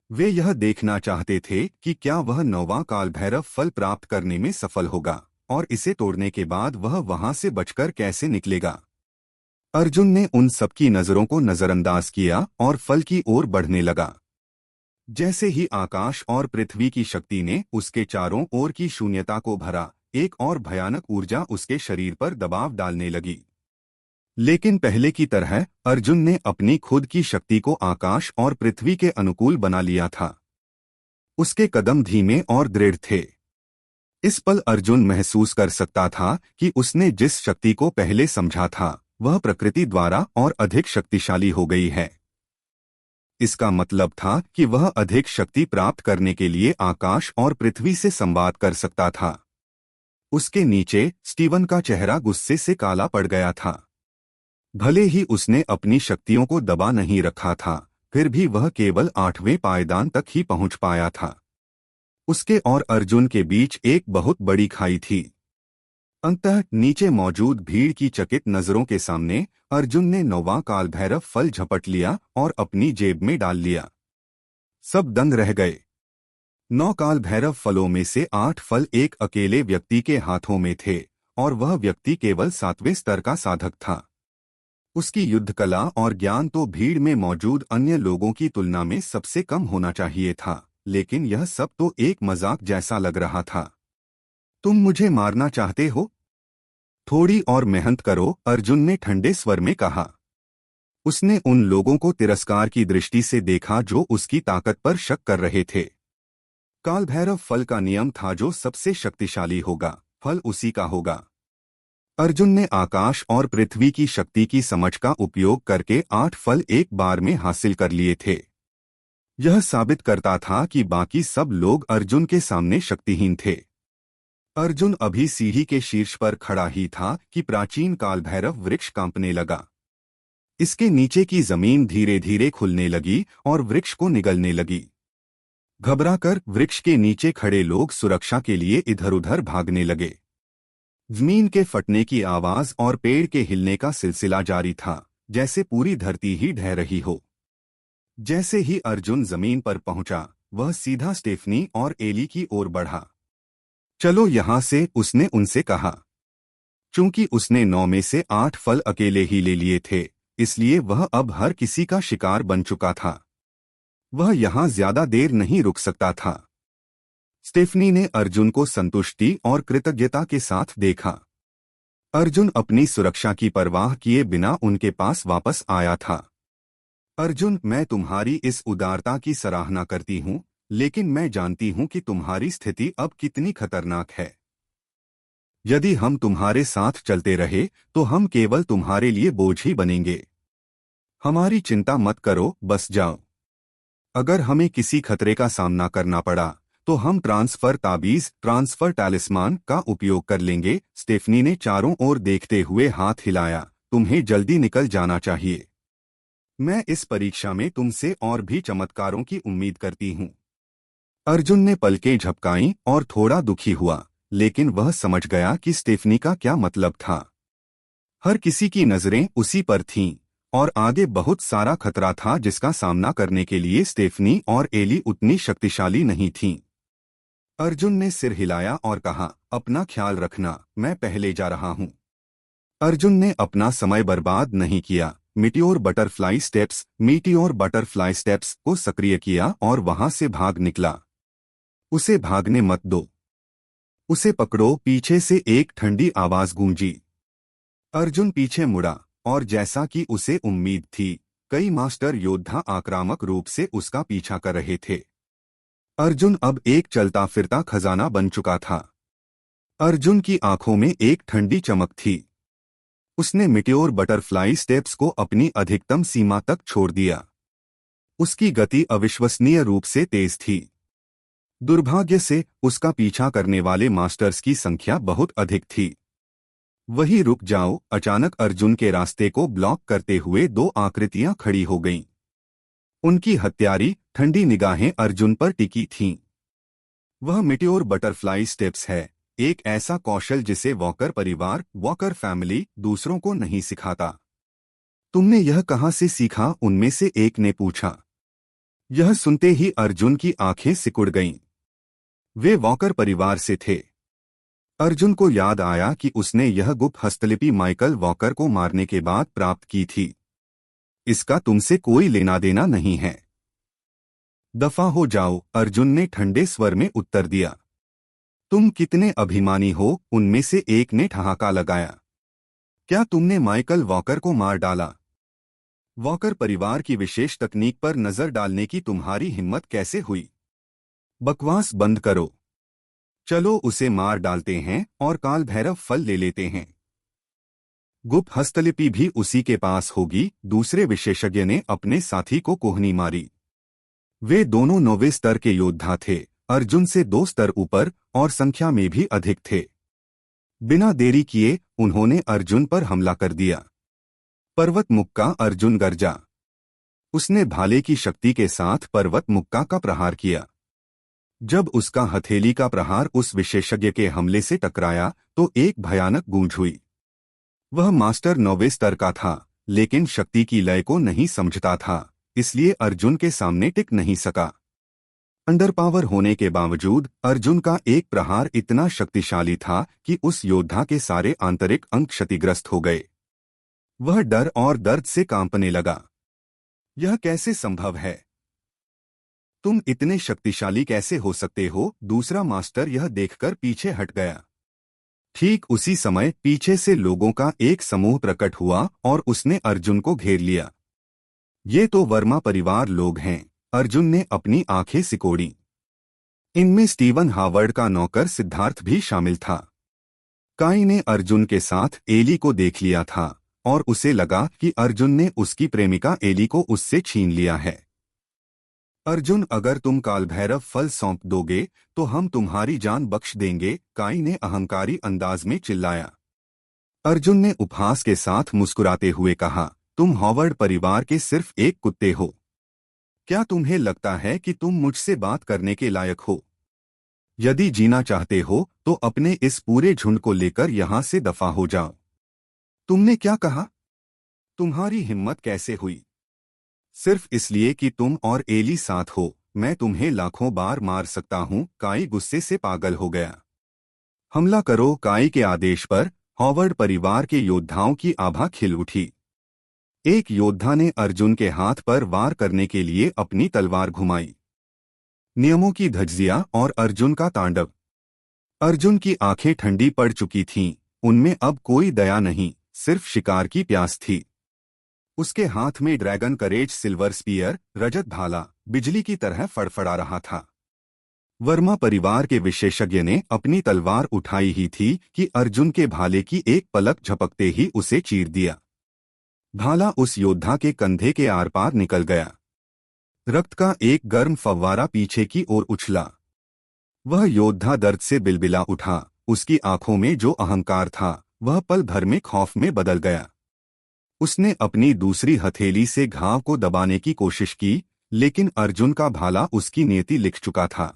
वे यह देखना चाहते थे कि क्या वह 9वां काल भैरव फल प्राप्त करने में सफल होगा और इसे तोड़ने के बाद वह वहां से बचकर कैसे निकलेगा। अर्जुन ने उन सबकी नजरों को नजरअंदाज किया और फल की ओर बढ़ने लगा। जैसे ही आकाश और पृथ्वी की शक्ति ने उसके चारों ओर की शून्यता को भरा, एक और भयानक ऊर्जा उसके शरीर पर दबाव डालने लगी। लेकिन पहले की तरह अर्जुन ने अपनी खुद की शक्ति को आकाश और पृथ्वी के अनुकूल बना लिया था। उसके कदम धीमे और दृढ़ थे। इस पल अर्जुन महसूस कर सकता था कि उसने जिस शक्ति को पहले समझा था, वह प्रकृति द्वारा और अधिक शक्तिशाली हो गई है। इसका मतलब था कि वह अधिक शक्ति प्राप्त करने के लिए आकाश और पृथ्वी से संवाद कर सकता था। उसके नीचे स्टीवन का चेहरा गुस्से से काला पड़ गया था। भले ही उसने अपनी शक्तियों को दबा नहीं रखा था, फिर भी वह केवल 8वें पायदान तक ही पहुंच पाया था। उसके और अर्जुन के बीच एक बहुत बड़ी खाई थी। अंततः नीचे मौजूद भीड़ की चकित नजरों के सामने अर्जुन ने 9वां काल भैरव फल झपट लिया और अपनी जेब में डाल लिया। सब दंग रह गए। 9 काल भैरव फलों में से 8 फल एक अकेले व्यक्ति के हाथों में थे और वह व्यक्ति केवल 7वें स्तर का साधक था। उसकी युद्ध कला और ज्ञान तो भीड़ में मौजूद अन्य लोगों की तुलना में सबसे कम होना चाहिए था, लेकिन यह सब तो एक मजाक जैसा लग रहा था। तुम मुझे मारना चाहते हो? थोड़ी और मेहनत करो, अर्जुन ने ठंडे स्वर में कहा। उसने उन लोगों को तिरस्कार की दृष्टि से देखा जो उसकी ताकत पर शक कर रहे थे। काल भैरव फल का नियम था, जो सबसे शक्तिशाली होगा, फल उसी का होगा। अर्जुन ने आकाश और पृथ्वी की शक्ति की समझ का उपयोग करके 8 फल एक बार में हासिल कर लिए थे। यह साबित करता था कि बाकी सब लोग अर्जुन के सामने शक्तिहीन थे। अर्जुन अभी सीढ़ी के शीर्ष पर खड़ा ही था कि प्राचीन काल भैरव वृक्ष कांपने लगा। इसके नीचे की जमीन धीरे धीरे खुलने लगी और वृक्ष को निगलने लगी। घबराकर वृक्ष के नीचे खड़े लोग सुरक्षा के लिए इधर उधर भागने लगे। जमीन के फटने की आवाज और पेड़ के हिलने का सिलसिला जारी था, जैसे पूरी धरती ही ढह रही हो। जैसे ही अर्जुन जमीन पर पहुंचा, वह सीधा स्टेफनी और एली की ओर बढ़ा। चलो यहां से, उसने उनसे कहा। चूंकि उसने 9 में से 8 फल अकेले ही ले लिए थे, इसलिए वह अब हर किसी का शिकार बन चुका था। वह यहां ज्यादा देर नहीं रुक सकता था। स्टेफनी ने अर्जुन को संतुष्टि और कृतज्ञता के साथ देखा। अर्जुन अपनी सुरक्षा की परवाह किए बिना उनके पास वापस आया था। अर्जुन, मैं तुम्हारी इस उदारता की सराहना करती हूं, लेकिन मैं जानती हूं कि तुम्हारी स्थिति अब कितनी खतरनाक है। यदि हम तुम्हारे साथ चलते रहे तो हम केवल तुम्हारे लिए बोझ ही बनेंगे। हमारी चिंता मत करो, बस जाओ। अगर हमें किसी खतरे का सामना करना पड़ा तो हम ट्रांसफर ताबीज, ट्रांसफर टैलिस्मान का उपयोग कर लेंगे। स्टेफनी ने चारों ओर देखते हुए हाथ हिलाया। तुम्हें जल्दी निकल जाना चाहिए। मैं इस परीक्षा में तुमसे और भी चमत्कारों की उम्मीद करती हूँ। अर्जुन ने पलकें झपकाईं और थोड़ा दुखी हुआ, लेकिन वह समझ गया कि स्टेफनी का क्या मतलब था। हर किसी की नजरें उसी पर थीं और आगे बहुत सारा खतरा था जिसका सामना करने के लिए स्टेफनी और एली उतनी शक्तिशाली नहीं थीं। अर्जुन ने सिर हिलाया और कहा, अपना ख्याल रखना, मैं पहले जा रहा हूं। अर्जुन ने अपना समय बर्बाद नहीं किया। मीटियोर बटरफ्लाई स्टेप्स को सक्रिय किया और वहां से भाग निकला। उसे भागने मत दो, उसे पकड़ो, पीछे से एक ठंडी आवाज गूंजी। अर्जुन पीछे मुड़ा और जैसा कि उसे उम्मीद थी, कई मास्टर योद्धा आक्रामक रूप से उसका पीछा कर रहे थे। अर्जुन अब एक चलता फिरता खजाना बन चुका था। अर्जुन की आंखों में एक ठंडी चमक थी। उसने मिटियोर बटरफ्लाई स्टेप्स को अपनी अधिकतम सीमा तक छोड़ दिया। उसकी गति अविश्वसनीय रूप से तेज थी। दुर्भाग्य से उसका पीछा करने वाले मास्टर्स की संख्या बहुत अधिक थी। वही रुक जाओ! अचानक अर्जुन के रास्ते को ब्लॉक करते हुए दो आकृतियां खड़ी हो गईं। उनकी हत्यारी, ठंडी निगाहें अर्जुन पर टिकी थीं। वह मिटियोर बटरफ्लाई स्टेप्स है, एक ऐसा कौशल जिसे वॉकर परिवार, वॉकर फैमिली दूसरों को नहीं सिखाता। तुमने यह कहां से सीखा? उनमें से एक ने पूछा। यह सुनते ही अर्जुन की आंखें सिकुड़ गईं। वे वॉकर परिवार से थे। अर्जुन को याद आया कि उसने यह गुप्त हस्तलिपि माइकल वॉकर को मारने के बाद प्राप्त की थी। इसका तुमसे कोई लेना देना नहीं है। दफा हो जाओ! अर्जुन ने ठंडे स्वर में उत्तर दिया। तुम कितने अभिमानी हो! उनमें से एक ने ठहाका लगाया। क्या तुमने माइकल वॉकर को मार डाला? वॉकर परिवार की विशेष तकनीक पर नजर डालने की तुम्हारी हिम्मत कैसे हुई? बकवास बंद करो। चलो उसे मार डालते हैं और काल भैरव फल ले लेते हैं। गुप्त हस्तलिपि भी उसी के पास होगी। दूसरे विशेषज्ञ ने अपने साथी को कोहनी मारी। वे दोनों 9वें स्तर के योद्धा थे, अर्जुन से 2 स्तर ऊपर और संख्या में भी अधिक थे। बिना देरी किए उन्होंने अर्जुन पर हमला कर दिया। पर्वत मुक्का! अर्जुन गरजा। उसने भाले की शक्ति के साथ पर्वत मुक्का का प्रहार किया। जब उसका हथेली का प्रहार उस विशेषज्ञ के हमले से टकराया तो एक भयानक गूंज हुई। वह मास्टर 9वें स्तर का था, लेकिन शक्ति की लय को नहीं समझता था, इसलिए अर्जुन के सामने टिक नहीं सका। अंडर पावर होने के बावजूद अर्जुन का एक प्रहार इतना शक्तिशाली था कि उस योद्धा के सारे आंतरिक अंग क्षतिग्रस्त हो गए। वह डर और दर्द से कांपने लगा। यह कैसे संभव है? तुम इतने शक्तिशाली कैसे हो सकते हो? दूसरा मास्टर यह देखकर पीछे हट गया। ठीक उसी समय पीछे से लोगों का एक समूह प्रकट हुआ और उसने अर्जुन को घेर लिया। ये तो वर्मा परिवार लोग हैं। अर्जुन ने अपनी आंखें सिकोड़ी। इनमें स्टीवन हावर्ड का नौकर सिद्धार्थ भी शामिल था। काई ने अर्जुन के साथ एली को देख लिया था और उसे लगा कि अर्जुन ने उसकी प्रेमिका एली को उससे छीन लिया है। अर्जुन, अगर तुम कालभैरव फल सौंप दोगे तो हम तुम्हारी जान बख्श देंगे, काई ने अहंकारी अंदाज में चिल्लाया। अर्जुन ने उपहास के साथ मुस्कुराते हुए कहा, तुम हॉवर्ड परिवार के सिर्फ एक कुत्ते हो। क्या तुम्हें लगता है कि तुम मुझसे बात करने के लायक हो? यदि जीना चाहते हो तो अपने इस पूरे झुंड को लेकर यहां से दफा हो जाओ। तुमने क्या कहा? तुम्हारी हिम्मत कैसे हुई? सिर्फ इसलिए कि तुम और एली साथ हो, मैं तुम्हें लाखों बार मार सकता हूं। काई गुस्से से पागल हो गया। हमला करो! काई के आदेश पर हॉवर्ड परिवार के योद्धाओं की आभा खिल उठी। एक योद्धा ने अर्जुन के हाथ पर वार करने के लिए अपनी तलवार घुमाई। नियमों की धज्जियां और अर्जुन का तांडव। अर्जुन की आंखें ठंडी पड़ चुकी थीं, उनमें अब कोई दया नहीं, सिर्फ शिकार की प्यास थी। उसके हाथ में ड्रैगन करेज सिल्वर स्पीयर, रजत भाला, बिजली की तरह फड़फड़ा रहा था। वर्मा परिवार के विशेषज्ञ ने अपनी तलवार उठाई ही थी कि अर्जुन के भाले की एक पलक झपकते ही उसे चीर दिया। भाला उस योद्धा के कंधे के आर पार निकल गया। रक्त का एक गर्म फव्वारा पीछे की ओर उछला। वह योद्धा दर्द से बिलबिला उठा। उसकी आंखों में जो अहंकार था वह पल भर में खौफ में बदल गया। उसने अपनी दूसरी हथेली से घाव को दबाने की कोशिश की, लेकिन अर्जुन का भाला उसकी नियति लिख चुका था।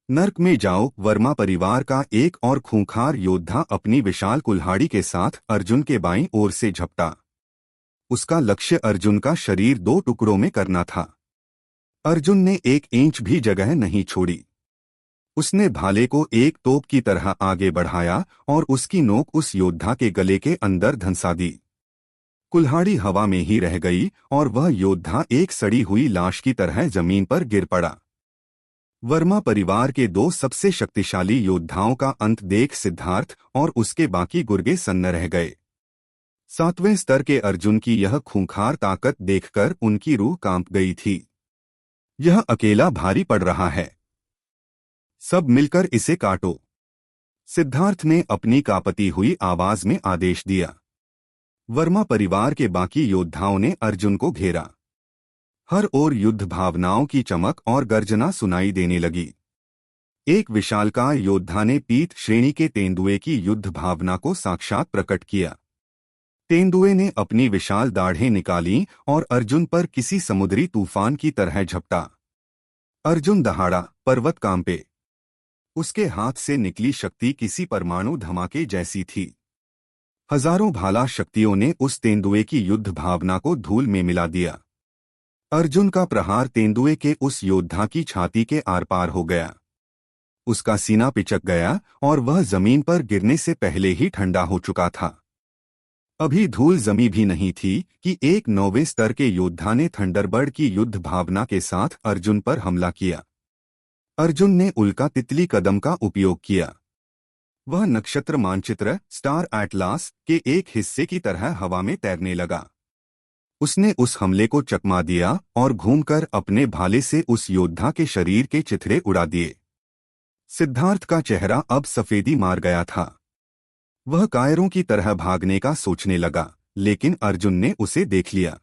नर्क में जाओ! वर्मा परिवार का एक और खूंखार योद्धा अपनी विशाल कुल्हाड़ी के साथ अर्जुन के बाईं ओर से झपटा। उसका लक्ष्य अर्जुन का शरीर 2 टुकड़ों में करना था। अर्जुन ने 1 इंच भी जगह नहीं छोड़ी। उसने भाले को एक तोप की तरह आगे बढ़ाया और उसकी नोक उस योद्धा के गले के अंदर धंसा दी। कुल्हाड़ी हवा में ही रह गई और वह योद्धा एक सड़ी हुई लाश की तरह जमीन पर गिर पड़ा। वर्मा परिवार के दो सबसे शक्तिशाली योद्धाओं का अंत देख सिद्धार्थ और उसके बाकी गुर्गे सन्न रह गए। 7वें स्तर के अर्जुन की यह खूंखार ताकत देखकर उनकी रूह कांप गई थी। यह अकेला भारी पड़ रहा है, सब मिलकर इसे काटो। सिद्धार्थ ने अपनी कांपती हुई आवाज में आदेश दिया। वर्मा परिवार के बाकी योद्धाओं ने अर्जुन को घेरा। हर ओर युद्ध भावनाओं की चमक और गर्जना सुनाई देने लगी। एक विशालकाय योद्धा ने पीत श्रेणी के तेंदुए की युद्ध भावना को साक्षात प्रकट किया। तेंदुए ने अपनी विशाल दाढ़ें निकाली और अर्जुन पर किसी समुद्री तूफान की तरह झपटा। अर्जुन दहाड़ा, पर्वत कांपे। उसके हाथ से निकली शक्ति किसी परमाणु धमाके जैसी थी। हजारों भाला शक्तियों ने उस तेंदुए की युद्ध भावना को धूल में मिला दिया। अर्जुन का प्रहार तेंदुए के उस योद्धा की छाती के आर पार हो गया। उसका सीना पिचक गया और वह जमीन पर गिरने से पहले ही ठंडा हो चुका था। अभी धूल जमी भी नहीं थी कि एक 9वें स्तर के योद्धा ने थंडरबर्ड की युद्ध भावना के साथ अर्जुन पर हमला किया। अर्जुन ने उल्का तितली कदम का उपयोग किया। वह नक्षत्र मानचित्र स्टार एटलास के एक हिस्से की तरह हवा में तैरने लगा। उसने उस हमले को चकमा दिया और घूमकर अपने भाले से उस योद्धा के शरीर के चिथड़े उड़ा दिए। सिद्धार्थ का चेहरा अब सफेदी मार गया था। वह कायरों की तरह भागने का सोचने लगा, लेकिन अर्जुन ने उसे देख लिया।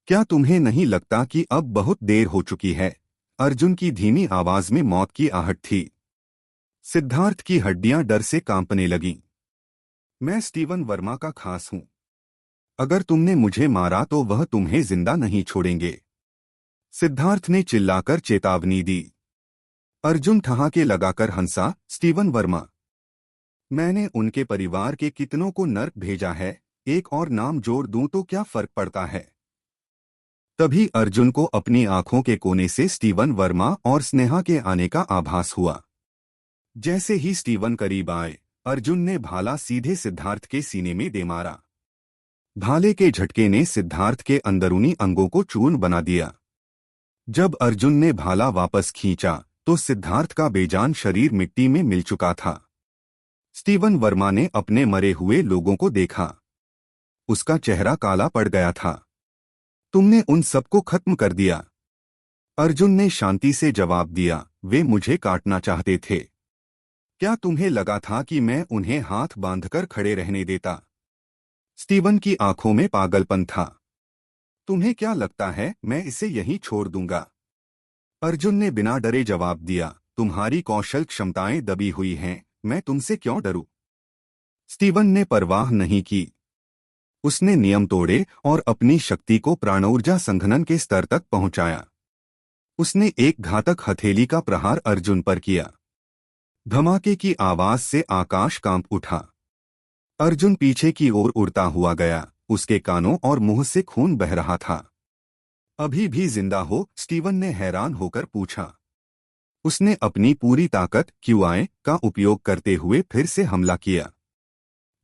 क्या तुम्हें नहीं लगता कि अब बहुत देर हो चुकी है? अर्जुन की धीमी आवाज में मौत की आहट थी। सिद्धार्थ की हड्डियां डर से कांपने लगीं। मैं स्टीवन वर्मा का खास हूं। अगर तुमने मुझे मारा तो वह तुम्हें जिंदा नहीं छोड़ेंगे। सिद्धार्थ ने चिल्लाकर चेतावनी दी। अर्जुन ठहाके लगाकर हंसा। स्टीवन वर्मा? मैंने उनके परिवार के कितनों को नर्क भेजा है, एक और नाम जोड़ दूं तो क्या फर्क पड़ता है? तभी अर्जुन को अपनी आंखों के कोने से स्टीवन वर्मा और स्नेहा के आने का आभास हुआ। जैसे ही स्टीवन करीब आए, अर्जुन ने भाला सीधे सिद्धार्थ के सीने में दे मारा। भाले के झटके ने सिद्धार्थ के अंदरूनी अंगों को चूर्ण बना दिया। जब अर्जुन ने भाला वापस खींचा तो सिद्धार्थ का बेजान शरीर मिट्टी में मिल चुका था। स्टीवन वर्मा ने अपने मरे हुए लोगों को देखा। उसका चेहरा काला पड़ गया था। तुमने उन सबको खत्म कर दिया। अर्जुन ने शांति से जवाब दिया। वे मुझे काटना चाहते थे। क्या तुम्हें लगा था कि मैं उन्हें हाथ बांधकर खड़े रहने देता? स्टीवन की आंखों में पागलपन था। तुम्हें क्या लगता है मैं इसे यहीं छोड़ दूंगा? अर्जुन ने बिना डरे जवाब दिया। तुम्हारी कौशल क्षमताएं दबी हुई हैं, मैं तुमसे क्यों डरूं? स्टीवन ने परवाह नहीं की। उसने नियम तोड़े और अपनी शक्ति को प्राणोर्जा संघनन के स्तर तक पहुंचाया। उसने एक घातक हथेली का प्रहार अर्जुन पर किया। धमाके की आवाज से आकाश कांप उठा। अर्जुन पीछे की ओर उड़ता हुआ गया। उसके कानों और मुंह से खून बह रहा था। अभी भी जिंदा हो? स्टीवन ने हैरान होकर पूछा। उसने अपनी पूरी ताकत क्यूआई का उपयोग करते हुए फिर से हमला किया।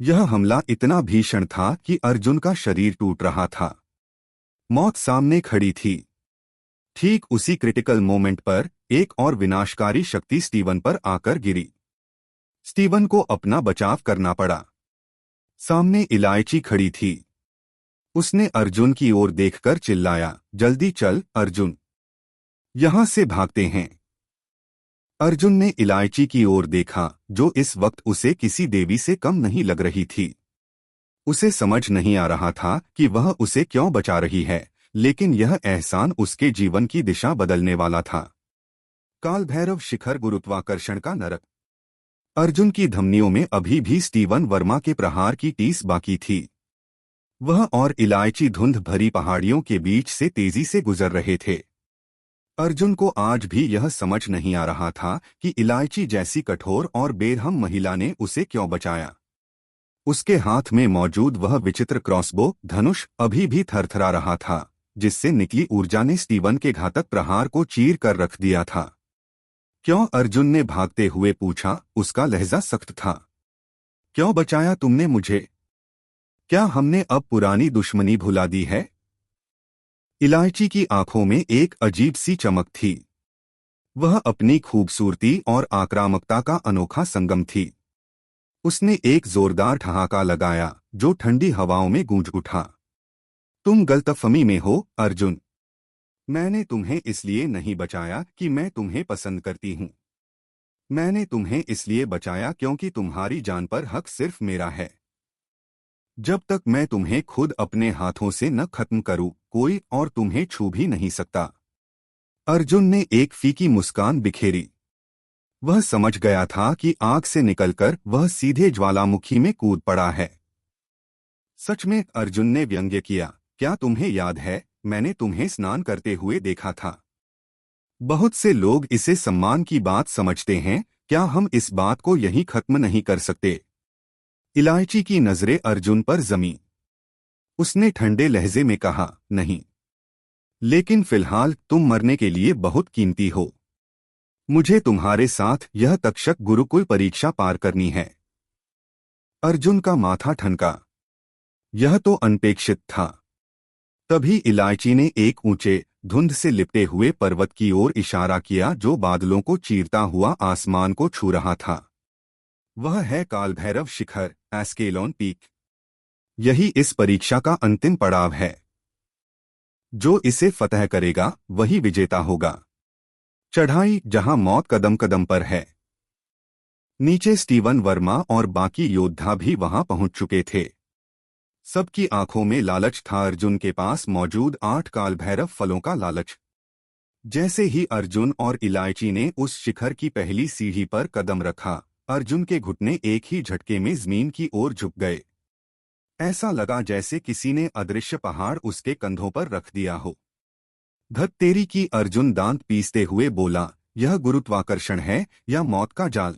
यह हमला इतना भीषण था कि अर्जुन का शरीर टूट रहा था। मौत सामने खड़ी थी। ठीक उसी क्रिटिकल मोमेंट पर एक और विनाशकारी शक्ति स्टीवन पर आकर गिरी। स्टीवन को अपना बचाव करना पड़ा। सामने इलायची खड़ी थी। उसने अर्जुन की ओर देखकर चिल्लाया, जल्दी चल अर्जुन, यहां से भागते हैं। अर्जुन ने इलायची की ओर देखा, जो इस वक्त उसे किसी देवी से कम नहीं लग रही थी। उसे समझ नहीं आ रहा था कि वह उसे क्यों बचा रही है, लेकिन यह एहसान उसके जीवन की दिशा बदलने वाला था। काल भैरव शिखर गुरुत्वाकर्षण का नरक। अर्जुन की धमनियों में अभी भी स्टीवन वर्मा के प्रहार की टीस बाकी थी। वह और इलायची धुंध भरी पहाड़ियों के बीच से तेजी से गुजर रहे थे। अर्जुन को आज भी यह समझ नहीं आ रहा था कि इलायची जैसी कठोर और बेरहम महिला ने उसे क्यों बचाया। उसके हाथ में मौजूद वह विचित्र क्रॉसबो धनुष अभी भी थरथरा रहा था, जिससे निकली ऊर्जा ने स्टीवन के घातक प्रहार को चीर कर रख दिया था। क्यों? अर्जुन ने भागते हुए पूछा। उसका लहजा सख्त था। क्यों बचाया तुमने मुझे? क्या हमने अब पुरानी दुश्मनी भुला दी है? इलायची की आंखों में एक अजीब सी चमक थी। वह अपनी खूबसूरती और आक्रामकता का अनोखा संगम थी। उसने एक जोरदार ठहाका लगाया जो ठंडी हवाओं में गूंज उठा। तुम गलतफहमी में हो अर्जुन। मैंने तुम्हें इसलिए नहीं बचाया कि मैं तुम्हें पसंद करती हूँ। मैंने तुम्हें इसलिए बचाया क्योंकि तुम्हारी जान पर हक सिर्फ मेरा है। जब तक मैं तुम्हें खुद अपने हाथों से न खत्म करूं, कोई और तुम्हें छू भी नहीं सकता। अर्जुन ने एक फीकी मुस्कान बिखेरी। वह समझ गया था कि आग से निकलकर वह सीधे ज्वालामुखी में कूद पड़ा है। सच में? अर्जुन ने व्यंग्य किया। क्या तुम्हें याद है, मैंने तुम्हें स्नान करते हुए देखा था। बहुत से लोग इसे सम्मान की बात समझते हैं। क्या हम इस बात को यहीं खत्म नहीं कर सकते? इलायची की नजरें अर्जुन पर जमी। उसने ठंडे लहजे में कहा, नहीं। लेकिन फिलहाल तुम मरने के लिए बहुत कीमती हो। मुझे तुम्हारे साथ यह तक्षक गुरुकुल परीक्षा पार करनी है। अर्जुन का माथा ठनका। यह तो अनपेक्षित था। तभी इलायची ने एक ऊंचे धुंध से लिपटे हुए पर्वत की ओर इशारा किया जो बादलों को चीरता हुआ आसमान को छू रहा था। वह है कालभैरव शिखर, एस्केलोन पीक। यही इस परीक्षा का अंतिम पड़ाव है। जो इसे फतह करेगा वही विजेता होगा। चढ़ाई जहां मौत कदम कदम पर है। नीचे स्टीवन वर्मा और बाकी योद्धा भी वहां पहुंच चुके थे। सबकी आंखों में लालच था, अर्जुन के पास मौजूद 8 कालभैरव फलों का लालच। जैसे ही अर्जुन और इलायची ने उस शिखर की पहली सीढ़ी पर कदम रखा, अर्जुन के घुटने एक ही झटके में जमीन की ओर झुक गए। ऐसा लगा जैसे किसी ने अदृश्य पहाड़ उसके कंधों पर रख दिया हो। धत तेरी की! अर्जुन दांत पीसते हुए बोला। यह गुरुत्वाकर्षण है या मौत का जाल?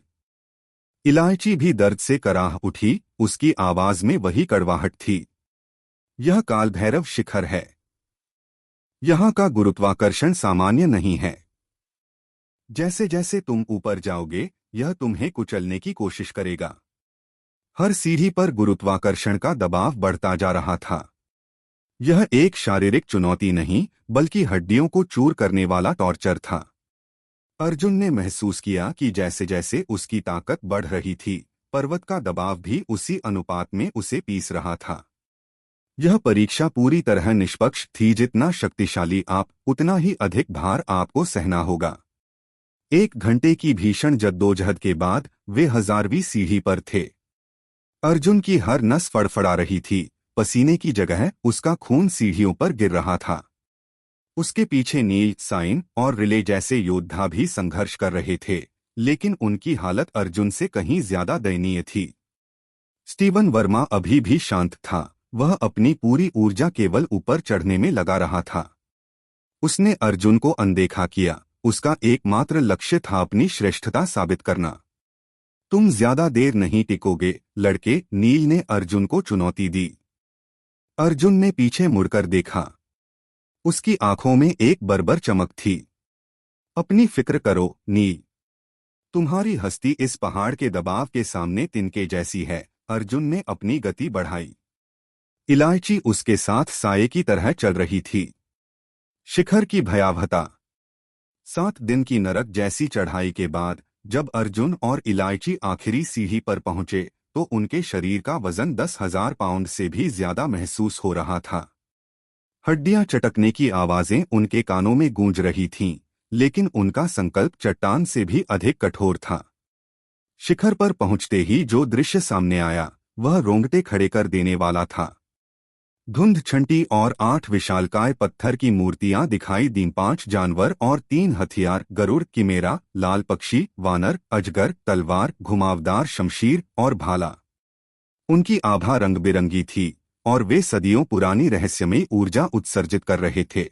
इलायची भी दर्द से कराह उठी। उसकी आवाज में वही कड़वाहट थी। यह कालभैरव शिखर है। यहाँ का गुरुत्वाकर्षण सामान्य नहीं है। जैसे जैसे तुम ऊपर जाओगे यह तुम्हें कुचलने की कोशिश करेगा। हर सीढ़ी पर गुरुत्वाकर्षण का दबाव बढ़ता जा रहा था। यह एक शारीरिक चुनौती नहीं बल्कि हड्डियों को चूर करने वाला टॉर्चर था। अर्जुन ने महसूस किया कि जैसे जैसे उसकी ताकत बढ़ रही थी, पर्वत का दबाव भी उसी अनुपात में उसे पीस रहा था। यह परीक्षा पूरी तरह निष्पक्ष थी। जितना शक्तिशाली आप, उतना ही अधिक भार आपको सहना होगा। 1 घंटे की भीषण जद्दोजहद के बाद वे 1000वीं सीढ़ी पर थे। अर्जुन की हर नस फड़फड़ा रही थी। पसीने की जगह उसका खून सीढ़ियों पर गिर रहा था। उसके पीछे नील, साइन और रिले जैसे योद्धा भी संघर्ष कर रहे थे, लेकिन उनकी हालत अर्जुन से कहीं ज्यादा दयनीय थी। स्टीवन वर्मा अभी भी शांत था। वह अपनी पूरी ऊर्जा केवल ऊपर चढ़ने में लगा रहा था। उसने अर्जुन को अनदेखा किया। उसका एकमात्र लक्ष्य था अपनी श्रेष्ठता साबित करना। तुम ज्यादा देर नहीं टिकोगे लड़के, नील ने अर्जुन को चुनौती दी। अर्जुन ने पीछे मुड़कर देखा। उसकी आंखों में एक बर्बर चमक थी। अपनी फिक्र करो नील। तुम्हारी हस्ती इस पहाड़ के दबाव के सामने तिनके जैसी है। अर्जुन ने अपनी गति बढ़ाई। इलायची उसके साथ साये की तरह चल रही थी। शिखर की भयावहता। 7 दिन की नरक जैसी चढ़ाई के बाद जब अर्जुन और इलायची आखिरी सीढ़ी पर पहुंचे तो उनके शरीर का वजन 10,000 पाउंड से भी ज्यादा महसूस हो रहा था। हड्डियां चटकने की आवाजें उनके कानों में गूंज रही थीं, लेकिन उनका संकल्प चट्टान से भी अधिक कठोर था। शिखर पर पहुंचते ही जो दृश्य सामने आया वह रोंगटे खड़े कर देने वाला था। धुंध छंटी और 8 विशालकाय पत्थर की मूर्तियां दिखाई दी। 5 जानवर और 3 हथियार, गरुड़, किमेरा, लाल पक्षी, वानर, अजगर, तलवार, घुमावदार शमशीर और भाला। उनकी आभा रंग बिरंगी थी और वे सदियों पुरानी रहस्यमयी ऊर्जा उत्सर्जित कर रहे थे।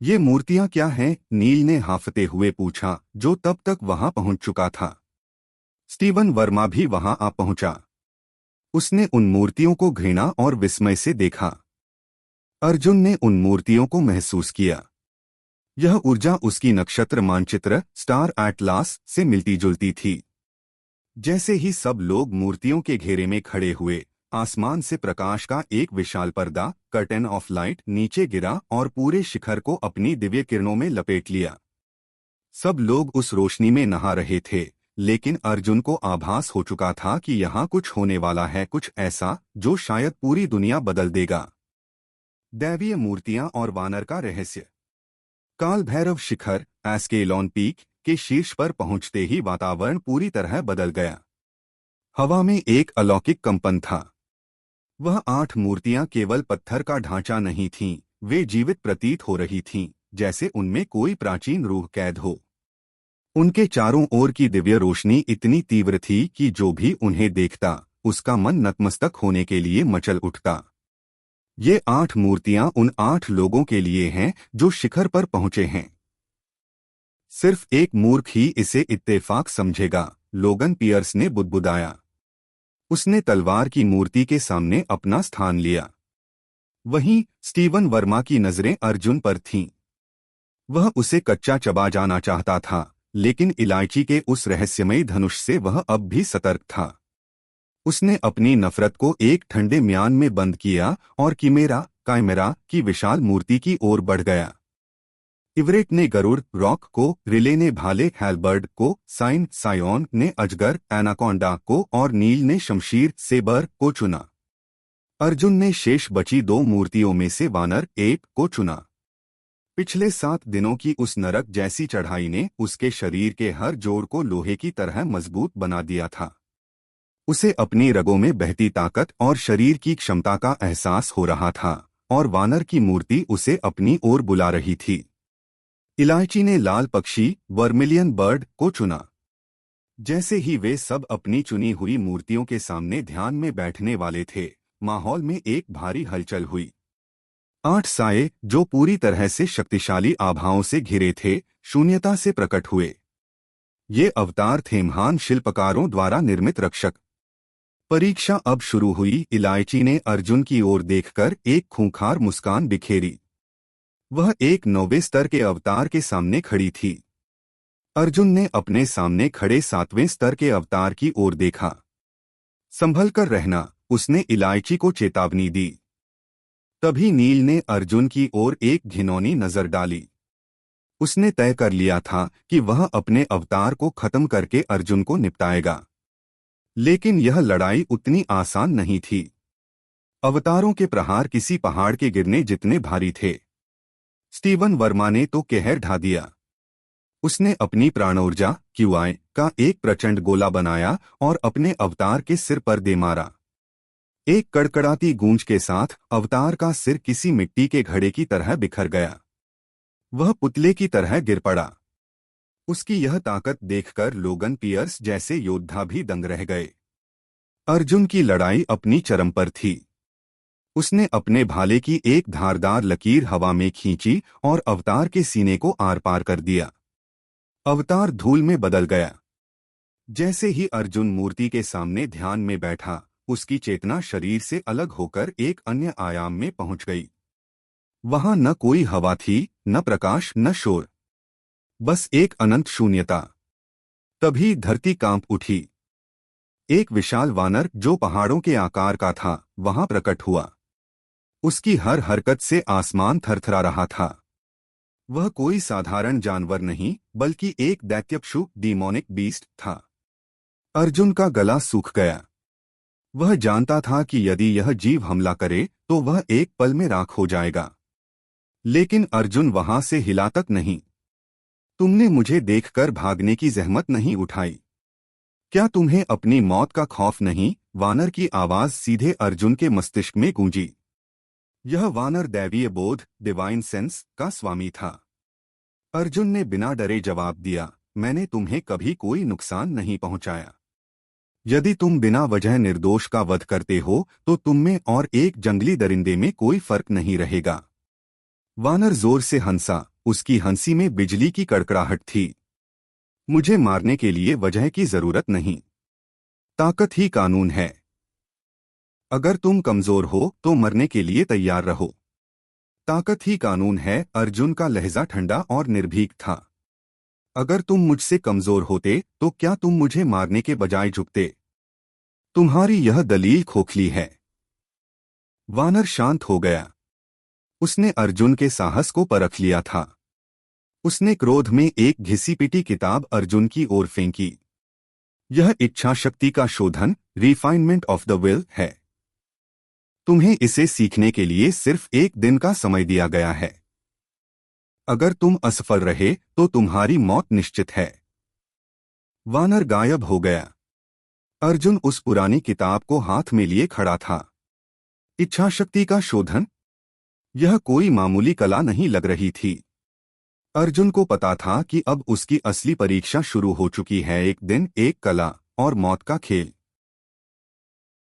ये मूर्तियां क्या हैं? नील ने हांफते हुए पूछा, जो तब तक वहां पहुंच चुका था। स्टीवन वर्मा भी वहां आ पहुंचा। उसने उन मूर्तियों को घृणा और विस्मय से देखा। अर्जुन ने उन मूर्तियों को महसूस किया। यह ऊर्जा उसकी नक्षत्र मानचित्र स्टार एटलास से मिलती जुलती थी। जैसे ही सब लोग मूर्तियों के घेरे में खड़े हुए, आसमान से प्रकाश का एक विशाल पर्दा कर्टेन ऑफ लाइट नीचे गिरा और पूरे शिखर को अपनी दिव्य किरणों में लपेट लिया। सब लोग उस रोशनी में नहा रहे थे, लेकिन अर्जुन को आभास हो चुका था कि यहाँ कुछ होने वाला है, कुछ ऐसा जो शायद पूरी दुनिया बदल देगा। दैवीय मूर्तियां और वानर का रहस्य। काल भैरव शिखर एस्केलॉन पीक के शीर्ष पर पहुंचते ही वातावरण पूरी तरह बदल गया। हवा में एक अलौकिक कंपन था। वह 8 मूर्तियां केवल पत्थर का ढांचा नहीं थीं, वे जीवित प्रतीत हो रही थीं, जैसे उनमें कोई प्राचीन रूह कैद हो। उनके चारों ओर की दिव्य रोशनी इतनी तीव्र थी कि जो भी उन्हें देखता, उसका मन नतमस्तक होने के लिए मचल उठता। ये 8 मूर्तियां उन 8 लोगों के लिए हैं जो शिखर पर पहुंचे हैं। सिर्फ एक मूर्ख ही इसे इत्तेफाक समझेगा, लोगन पियर्स ने बुदबुदाया। उसने तलवार की मूर्ति के सामने अपना स्थान लिया। वहीं स्टीवन वर्मा की नजरें अर्जुन पर थीं। वह उसे कच्चा चबा जाना चाहता था, लेकिन इलायची के उस रहस्यमयी धनुष से वह अब भी सतर्क था। उसने अपनी नफरत को एक ठंडे म्यान में बंद किया और काइमेरा की विशाल मूर्ति की ओर बढ़ गया। इवरेट ने गरुड़ रॉक को, रिले ने भाले हैलबर्ड को, सायोन ने अजगर एनाकोंडा को और नील ने शमशीर सेबर को चुना। अर्जुन ने शेष बची 2 मूर्तियों में से वानर एप को चुना। पिछले 7 दिनों की उस नरक जैसी चढ़ाई ने उसके शरीर के हर जोड़ को लोहे की तरह मजबूत बना दिया था। उसे अपनी रगों में बहती ताकत और शरीर की क्षमता का एहसास हो रहा था, और वानर की मूर्ति उसे अपनी ओर बुला रही थी। इलायची ने लाल पक्षी वर्मिलियन बर्ड को चुना। जैसे ही वे सब अपनी चुनी हुई मूर्तियों के सामने ध्यान में बैठने वाले थे, माहौल में एक भारी हलचल हुई। 8 साये, जो पूरी तरह से शक्तिशाली आभाओं से घिरे थे, शून्यता से प्रकट हुए। ये अवतार थे महान शिल्पकारों द्वारा निर्मित रक्षक। परीक्षा अब शुरू हुई। इलायची ने अर्जुन की ओर देखकर एक खूंखार मुस्कान बिखेरी। वह एक 9वें स्तर के अवतार के सामने खड़ी थी। अर्जुन ने अपने सामने खड़े 7वें स्तर के अवतार की ओर देखा। संभल कर रहना, उसने इलायची को चेतावनी दी। तभी नील ने अर्जुन की ओर एक घिनौनी नजर डाली। उसने तय कर लिया था कि वह अपने अवतार को खत्म करके अर्जुन को निपटाएगा। लेकिन यह लड़ाई उतनी आसान नहीं थी। अवतारों के प्रहार किसी पहाड़ के गिरने जितने भारी थे। स्टीवन वर्मा ने तो कहर ढा दिया। उसने अपनी प्राणोर्जा क्यूआई का एक प्रचंड गोला बनाया और अपने अवतार के सिर पर दे मारा। एक कड़कड़ाती गूंज के साथ अवतार का सिर किसी मिट्टी के घड़े की तरह बिखर गया। वह पुतले की तरह गिर पड़ा। उसकी यह ताकत देखकर लोगन पियर्स जैसे योद्धा भी दंग रह गए। अर्जुन की लड़ाई अपनी चरम पर थी। उसने अपने भाले की एक धारदार लकीर हवा में खींची और अवतार के सीने को आर पार कर दिया। अवतार धूल में बदल गया। जैसे ही अर्जुन मूर्ति के सामने ध्यान में बैठा, उसकी चेतना शरीर से अलग होकर एक अन्य आयाम में पहुंच गई। वहां न कोई हवा थी, न प्रकाश, न शोर, बस एक अनंत शून्यता। तभी धरती कांप उठी। एक विशाल वानर जो पहाड़ों के आकार का था, वहां प्रकट हुआ। उसकी हर हरकत से आसमान थरथरा रहा था। वह कोई साधारण जानवर नहीं, बल्कि एक दैत्यपशु डीमोनिक बीस्ट था। अर्जुन का गला सूख गया। वह जानता था कि यदि यह जीव हमला करे तो वह एक पल में राख हो जाएगा। लेकिन अर्जुन वहां से हिला तक नहीं। तुमने मुझे देखकर भागने की जहमत नहीं उठाई। क्या तुम्हें अपनी मौत का खौफ नहीं? वानर की आवाज सीधे अर्जुन के मस्तिष्क में गूंजी। यह वानर दैवीय बोध डिवाइन सेंस का स्वामी था। अर्जुन ने बिना डरे जवाब दिया, मैंने तुम्हें कभी कोई नुकसान नहीं पहुंचाया। यदि तुम बिना वजह निर्दोष का वध करते हो तो तुम में और एक जंगली दरिंदे में कोई फर्क नहीं रहेगा। वानर जोर से हंसा। उसकी हंसी में बिजली की कड़कड़ाहट थी। मुझे मारने के लिए वजह की जरूरत नहीं। ताकत ही कानून है। अगर तुम कमजोर हो तो मरने के लिए तैयार रहो। ताकत ही कानून है। अर्जुन का लहजा ठंडा और निर्भीक था। अगर तुम मुझसे कमजोर होते तो क्या तुम मुझे मारने के बजाय झुकते? तुम्हारी यह दलील खोखली है। वानर शांत हो गया। उसने अर्जुन के साहस को परख लिया था। उसने क्रोध में एक घिसी पिटी किताब अर्जुन की ओर फेंकी। यह इच्छा शक्ति का शोधन, रिफाइनमेंट ऑफ द विल है। तुम्हें इसे सीखने के लिए सिर्फ एक दिन का समय दिया गया है। अगर तुम असफल रहे तो तुम्हारी मौत निश्चित है। वानर गायब हो गया। अर्जुन उस पुरानी किताब को हाथ में लिए खड़ा था। इच्छा शक्ति का शोधन, यह कोई मामूली कला नहीं लग रही थी। अर्जुन को पता था कि अब उसकी असली परीक्षा शुरू हो चुकी है। एक दिन, एक कला और मौत का खेल।